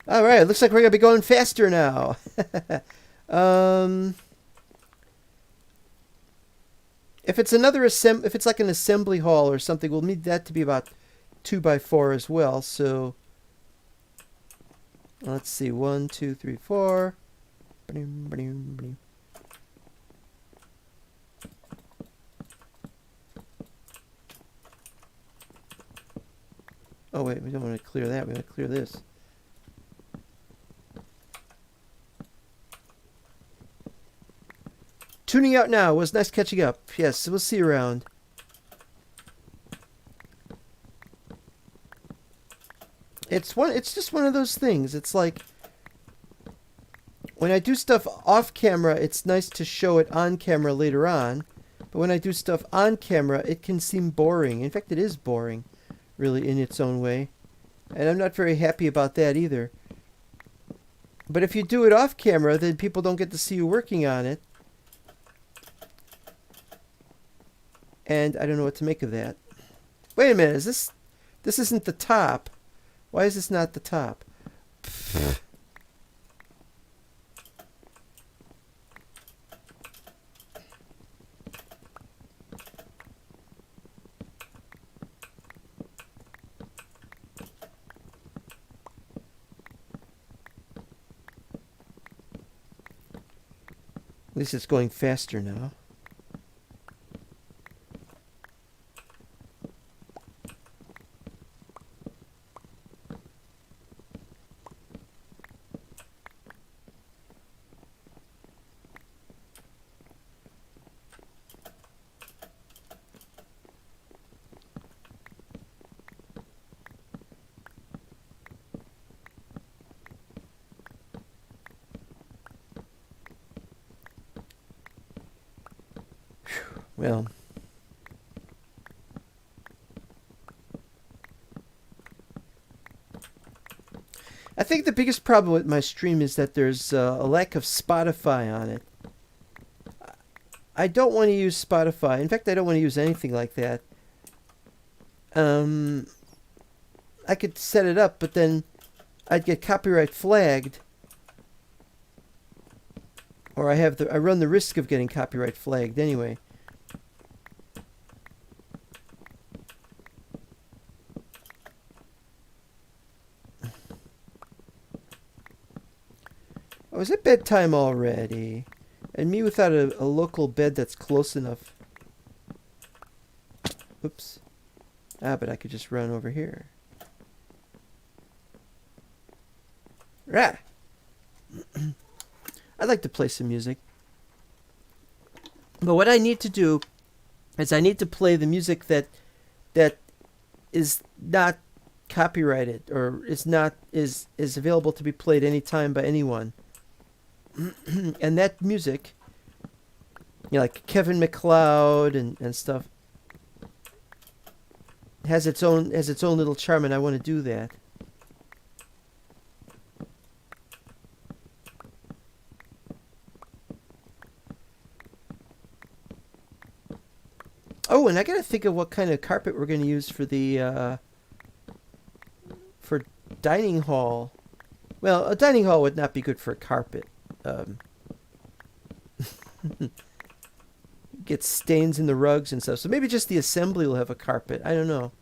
All right, looks like we're gonna be going faster now. If it's if it's like an assembly hall or something, we'll need that to be about 2x4 as well. So let's see, 1, 2, 3, 4. Oh wait, we don't want to clear that. We want to clear this. Tuning out now. It was nice catching up. Yes, we'll see you around. It's just one of those things. It's like when I do stuff off camera, it's nice to show it on camera later on. But when I do stuff on camera, it can seem boring. In fact, it is boring, really, in its own way. And I'm not very happy about that either. But if you do it off camera, then people don't get to see you working on it. And I don't know what to make of that. Wait a minute, this isn't the top. Why is this not the top? At least it's going faster now. Well, I think the biggest problem with my stream is that there's a lack of Spotify on it. I don't want to use Spotify. In fact, I don't want to use anything like that. I could set it up, but then I'd get copyright flagged. Or I run the risk of getting copyright flagged anyway. Oh, is it bedtime already? And me without a local bed that's close enough. Oops. Ah, but I could just run over here. Rah! I'd like to play some music. But what I need to do is I need to play the music that is not copyrighted or is available to be played anytime by anyone. And that music, you know, like Kevin MacLeod and stuff, has its own little charm, and I want to do that. Oh, and I gotta think of what kind of carpet we're gonna use for the for dining hall. Well, a dining hall would not be good for a carpet. Get stains in the rugs and stuff. So maybe just the assembly will have a carpet. I don't know.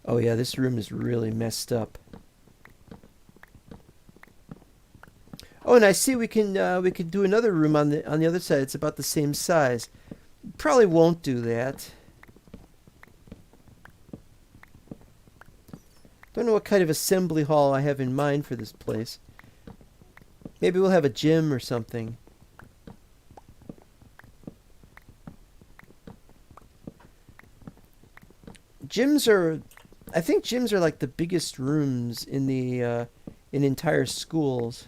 Oh yeah, this room is really messed up. Oh, and I see we can do another room on the other side. It's about the same size. Probably won't do that. Don't know what kind of assembly hall I have in mind for this place. Maybe we'll have a gym or something. I think gyms are like the biggest rooms in the in entire schools.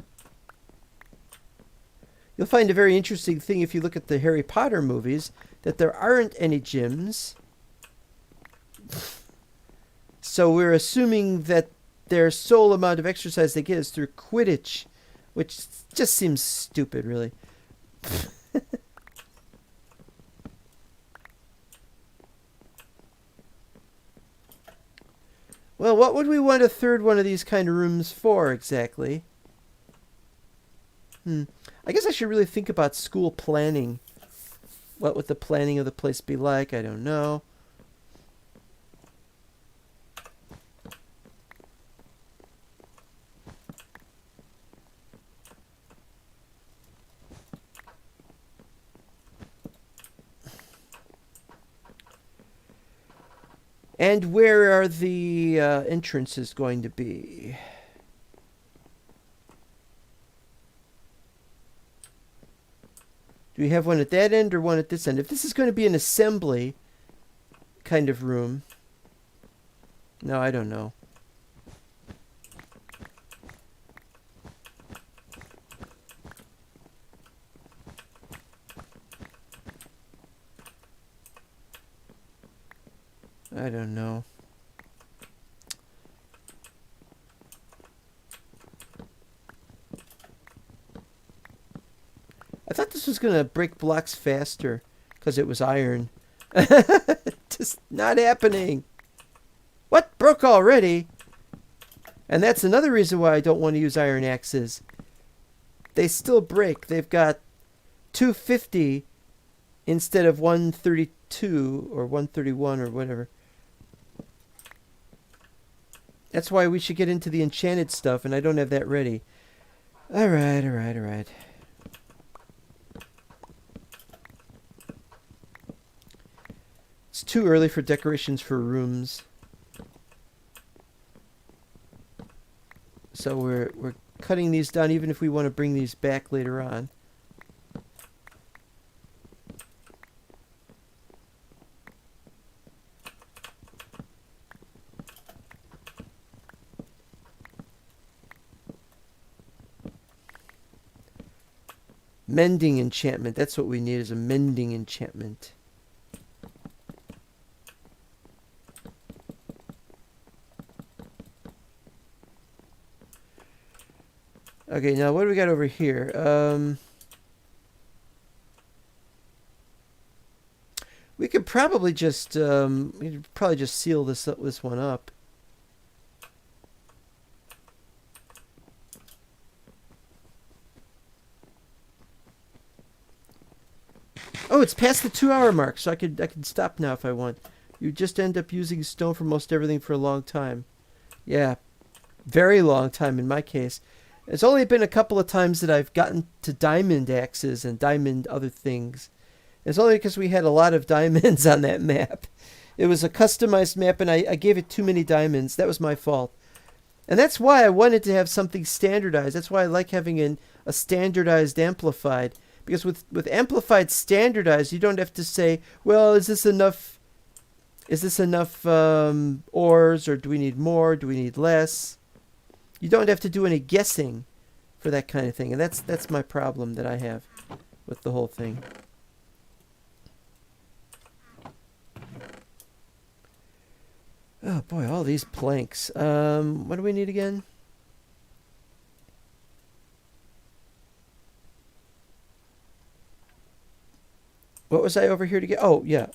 You'll find a very interesting thing if you look at the Harry Potter movies that there aren't any gyms. So we're assuming that their sole amount of exercise they get is through Quidditch, which just seems stupid, really. Well, what would we want a third one of these kind of rooms for exactly? I guess I should really think about school planning. What would the planning of the place be like? I don't know. And where are the entrances going to be? Do we have one at that end or one at this end? If this is going to be an assembly kind of room. No, I don't know. I don't know. I thought this was going to break blocks faster because it was iron. Just not happening. What? Broke already? And that's another reason why I don't want to use iron axes. They still break. They've got 250 instead of 132 or 131 or whatever. That's why we should get into the enchanted stuff, and I don't have that ready. Alright. It's too early for decorations for rooms. So we're cutting these down, even if we want to bring these back later on. Mending enchantment. That's what we need, is a mending enchantment. Okay, now what do we got over here? We could probably just seal this one up. Oh, it's past the 2-hour mark, so I could stop now if I want. You just end up using stone for most everything for a long time. Yeah, very long time in my case. It's only been a couple of times that I've gotten to diamond axes and diamond other things. It's only because we had a lot of diamonds on that map. It was a customized map, and I gave it too many diamonds. That was my fault. And that's why I wanted to have something standardized. That's why I like having a standardized amplified. Because with amplified standardized, you don't have to say, well, is this enough ores, or do we need more? Do we need less? You don't have to do any guessing for that kind of thing. And that's my problem that I have with the whole thing. Oh boy, all these planks. What do we need again? What was I over here to get? Oh, yeah.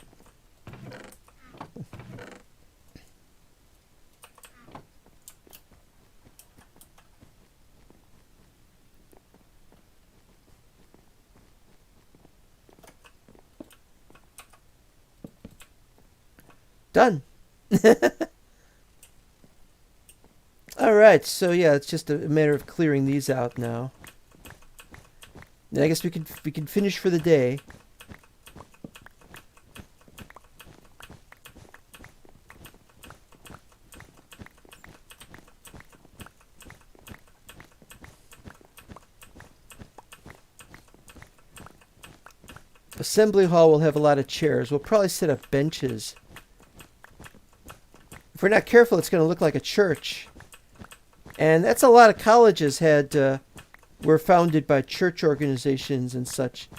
Done. All right, so yeah, it's just a matter of clearing these out now. And I guess we can finish for the day. Assembly hall will have a lot of chairs. We'll probably set up benches. If we're not careful, it's going to look like a church. And that's a lot of colleges were founded by church organizations and such.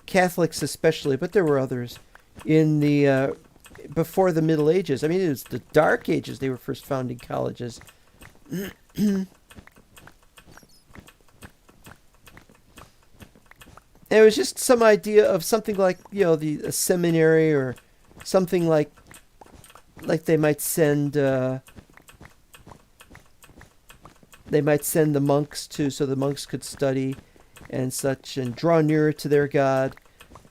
Catholics especially, but there were others in the before the Middle Ages. I mean, it was the Dark Ages they were first founding colleges. And it was just some idea of something like, a seminary, or something like they might send the monks to, so the monks could study and such and draw nearer to their God.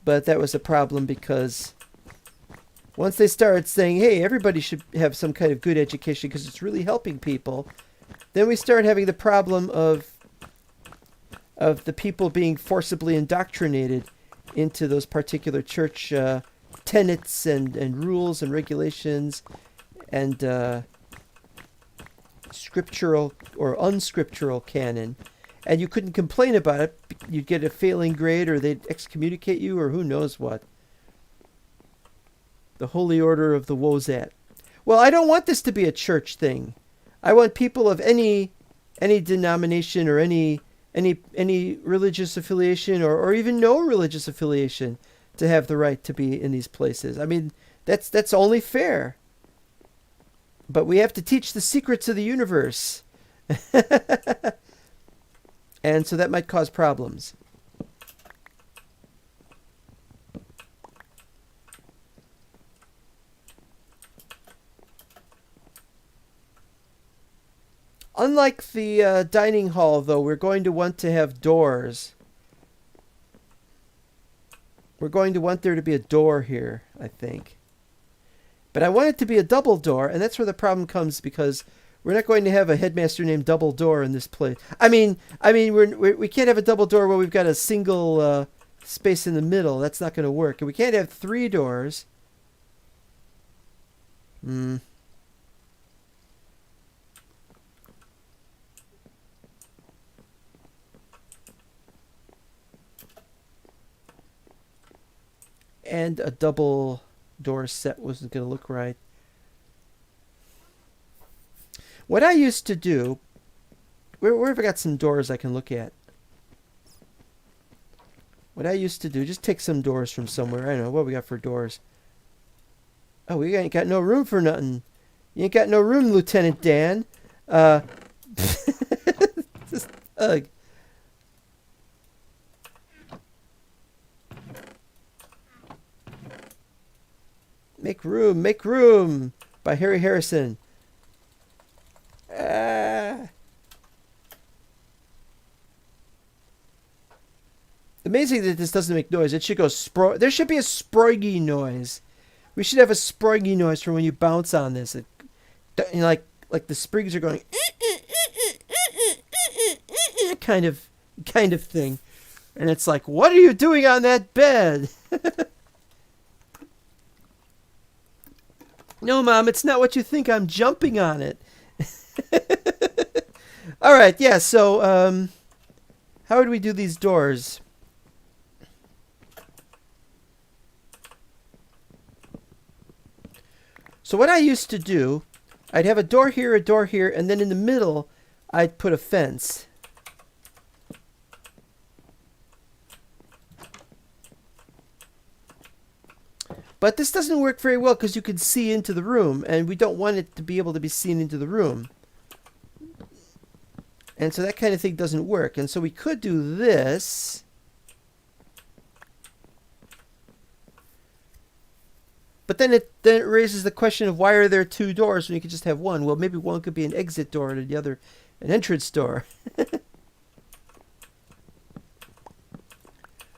But that was a problem, because once they started saying, hey, everybody should have some kind of good education because it's really helping people, then we started having the problem of the people being forcibly indoctrinated into those particular church tenets and rules and regulations and scriptural or unscriptural canon. And you couldn't complain about it. You'd get a failing grade, or they'd excommunicate you, or who knows what. The Holy Order of the Wozat. Well, I don't want this to be a church thing. I want people of any denomination or any religious affiliation or even no religious affiliation to have the right to be in these places. I mean, that's only fair. But we have to teach the secrets of the universe. And so that might cause problems. Unlike the dining hall, though, we're going to want to have doors. We're going to want there to be a door here, I think. But I want it to be a double door, and that's where the problem comes, because we're not going to have a headmaster named Double Door in this place. I mean, we can't have a double door where we've got a single space in the middle. That's not going to work. And we can't have 3 doors. and a double door set wasn't going to look right. What I used to do, where have I got some doors I can look at? What I used to do, just take some doors from somewhere. I don't know, what we got for doors? Oh, we ain't got no room for nothing. You ain't got no room, Lieutenant Dan. Just, ugh. Make room, by Harry Harrison. Amazing that this doesn't make noise. It should go there should be a sproigy noise. We should have a sproigy noise for when you bounce on this. It, you know, like the springs are going kind of thing. And it's like, what are you doing on that bed? No, Mom, it's not what you think. I'm jumping on it. All right, yeah, so how would we do these doors? So what I used to do, I'd have a door here, and then in the middle, I'd put a fence. But this doesn't work very well because you can see into the room, and we don't want it to be able to be seen into the room. And so that kind of thing doesn't work. And so we could do this. But then it raises the question of why are there two doors when you could just have one? Well, maybe one could be an exit door and the other an entrance door.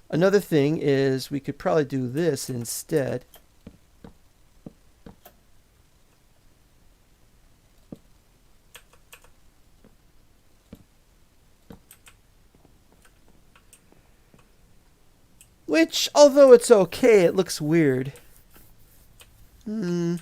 Another thing is we could probably do this instead. Which, although it's okay, it looks weird. Oop.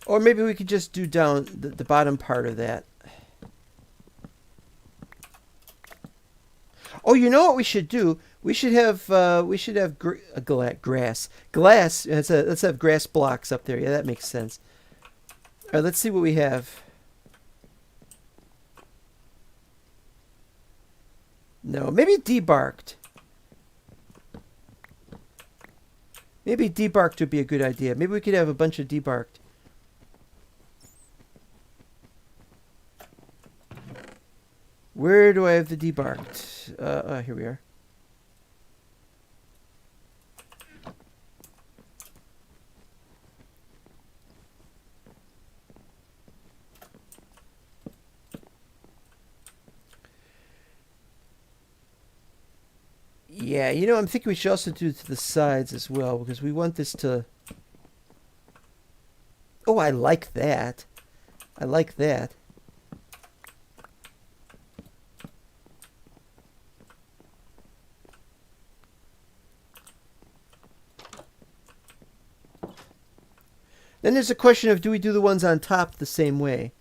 Or maybe we could just do down the bottom part of that. Oh, you know what we should do? We should have grass. Let's have grass blocks up there. Yeah, that makes sense. All right, let's see what we have. No, maybe debarked. Maybe debarked would be a good idea. Maybe we could have a bunch of debarked. Where do I have the debarked? Here we are. Yeah, you know, I'm thinking we should also do it to the sides as well, because we want this to... Oh, I like that. I like that. Then there's a question of, do we do the ones on top the same way?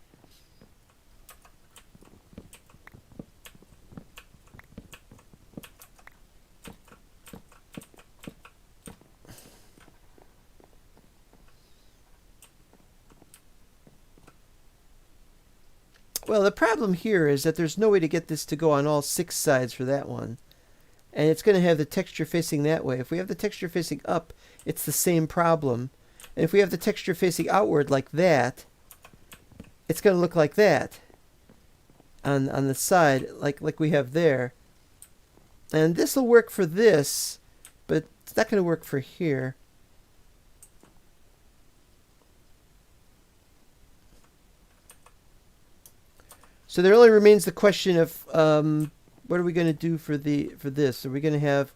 Well, the problem here is that there's no way to get this to go on all 6 sides for that one. And it's going to have the texture facing that way. If we have the texture facing up, it's the same problem. And if we have the texture facing outward like that, it's going to look like that on the side, like we have there. And this will work for this, but it's not going to work for here. So there only remains the question of what are we going to do for this? Are we going to have...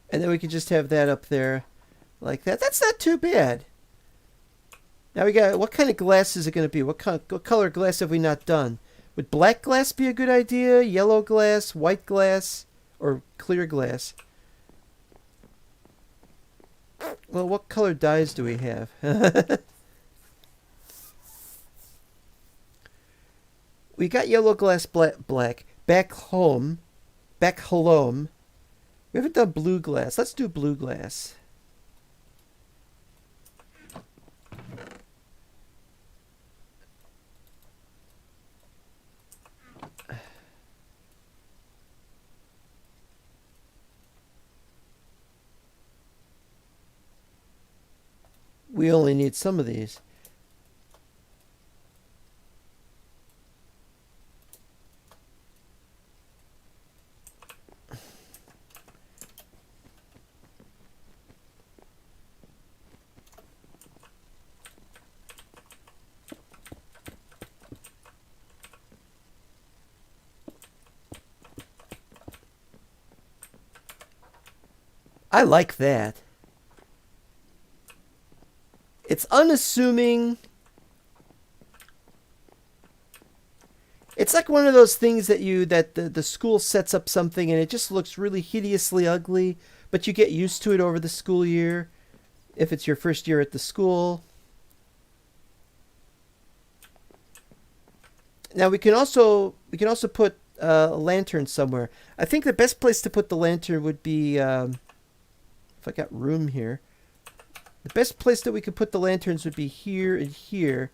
And then we could just have that up there like that. That's not too bad. Now we got, what kind of glass is it going to be? What color glass have we not done? Would black glass be a good idea? Yellow glass, white glass, or clear glass? Well, what color dyes do we have? We got yellow glass, black. Back home. We haven't done blue glass. Let's do blue glass. We only need some of these. I like that. It's unassuming. It's like one of those things that the school sets up something and it just looks really hideously ugly, but you get used to it over the school year if it's your first year at the school. Now we can also put a lantern somewhere. I think the best place to put the lantern would be if I got room here. The best place that we could put the lanterns would be here and here.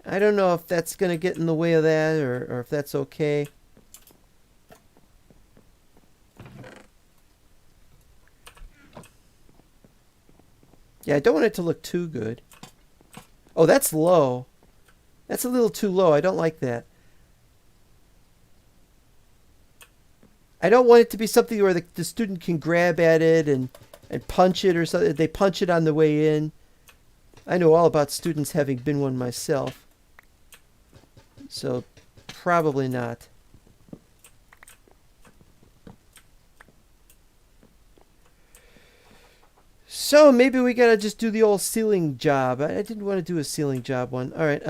I don't know if that's going to get in the way of that or if that's okay. Yeah, I don't want it to look too good. Oh, that's low. That's a little too low. I don't like that. I don't want it to be something where the student can grab at it and punch it or something. They punch it on the way in. I know all about students, having been one myself. So, probably not. So, maybe we gotta just do the old ceiling job. I didn't want to do a ceiling job one. Alright,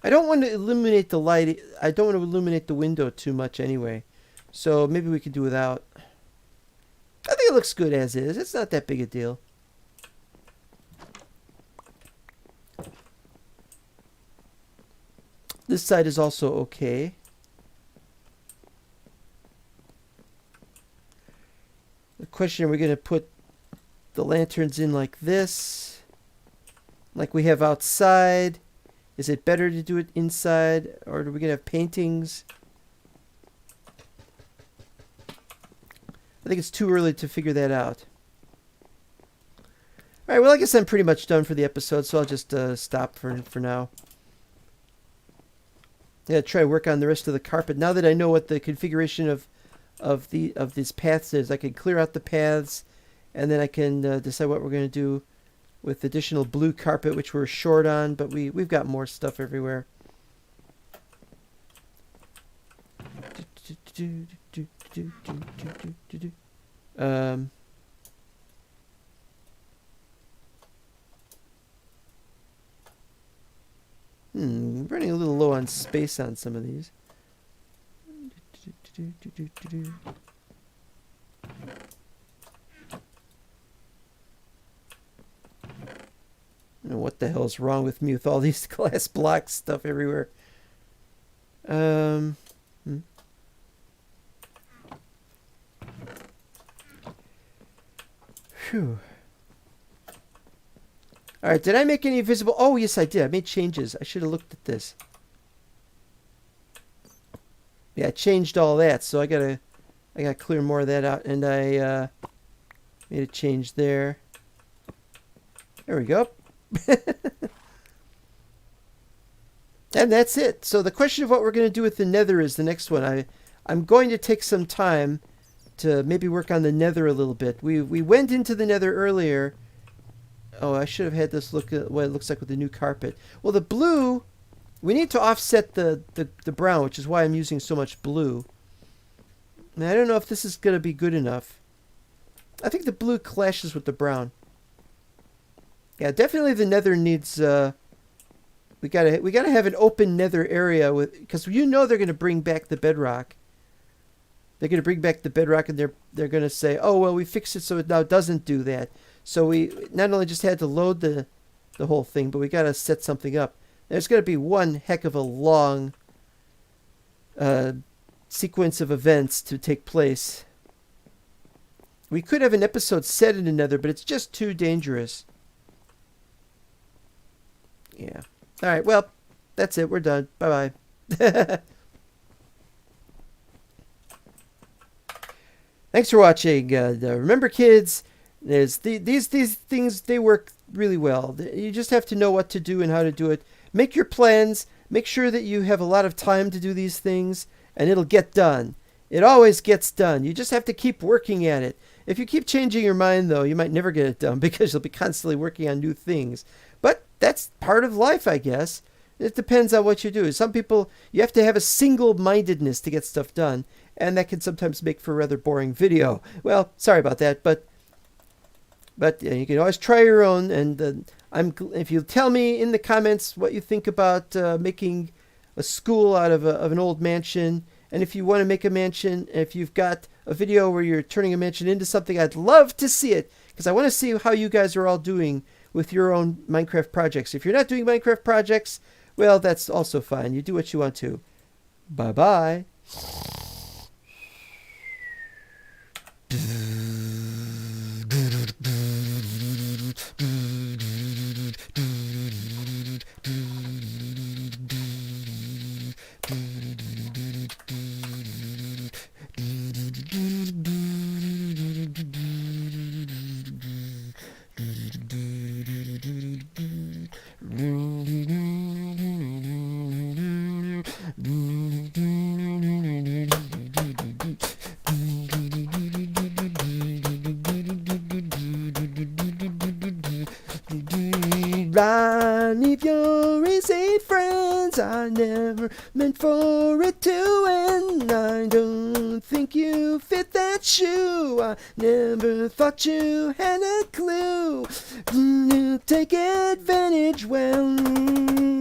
I don't want to illuminate the light. I don't want to illuminate the window too much anyway. So maybe we could do without. I think it looks good as is. It's not that big a deal. This side is also okay. The question, are we going to put the lanterns in like this? Like we have outside? Is it better to do it inside, or are we going to have paintings? I think it's too early to figure that out. Alright, well I guess I'm pretty much done for the episode, so I'll just stop for now. Yeah, try to work on the rest of the carpet. Now that I know what the configuration of these paths is, I can clear out the paths, and then I can decide what we're going to do with additional blue carpet, which we're short on, but we've got more stuff everywhere. Running a little low on space on some of these. I don't know what the hell's wrong with me with all these glass block stuff everywhere. Phew. Alright, did I make any visible? Oh, yes, I did. I made changes. I should have looked at this. Yeah, I changed all that, so I gotta clear more of that out, and I made a change there. There we go. And that's it. So the question of what we're going to do with the nether is the next one. I'm going to take some time to maybe work on the nether a little bit. We went into the nether earlier. Oh, I should have had this look at what it looks like with the new carpet. Well, the blue, we need to offset the brown, which is why I'm using so much blue. I don't know if this is going to be good enough. I think the blue clashes with the brown. Yeah, definitely the nether needs... we gotta have an open nether area with, because they're going to bring back the bedrock. They're going to bring back the bedrock, and they're going to say, oh, well, we fixed it so it now doesn't do that. So we not only just had to load the whole thing, but we got to set something up. There's going to be one heck of a long sequence of events to take place. We could have an episode set in the nether, but it's just too dangerous. Yeah. All right, well, that's it. We're done. Bye-bye. Thanks for watching. Remember, kids, these things, they work really well. You just have to know what to do and how to do it. Make your plans. Make sure that you have a lot of time to do these things, and it'll get done. It always gets done. You just have to keep working at it. If you keep changing your mind, though, you might never get it done because you'll be constantly working on new things. But that's part of life, I guess. It depends on what you do. Some people, you have to have a single-mindedness to get stuff done, and that can sometimes make for a rather boring video. Well, sorry about that, but you can always try your own. And if you tell me in the comments what you think about making a school out of an old mansion, and if you want to make a mansion, if you've got a video where you're turning a mansion into something, I'd love to see it, because I want to see how you guys are all doing with your own Minecraft projects. If you're not doing Minecraft projects, well, that's also fine. You do what you want to. Bye-bye. Run if you're insane, friends. I never meant for it to end. I don't think you fit that shoe. I never thought you had a clue. Take advantage when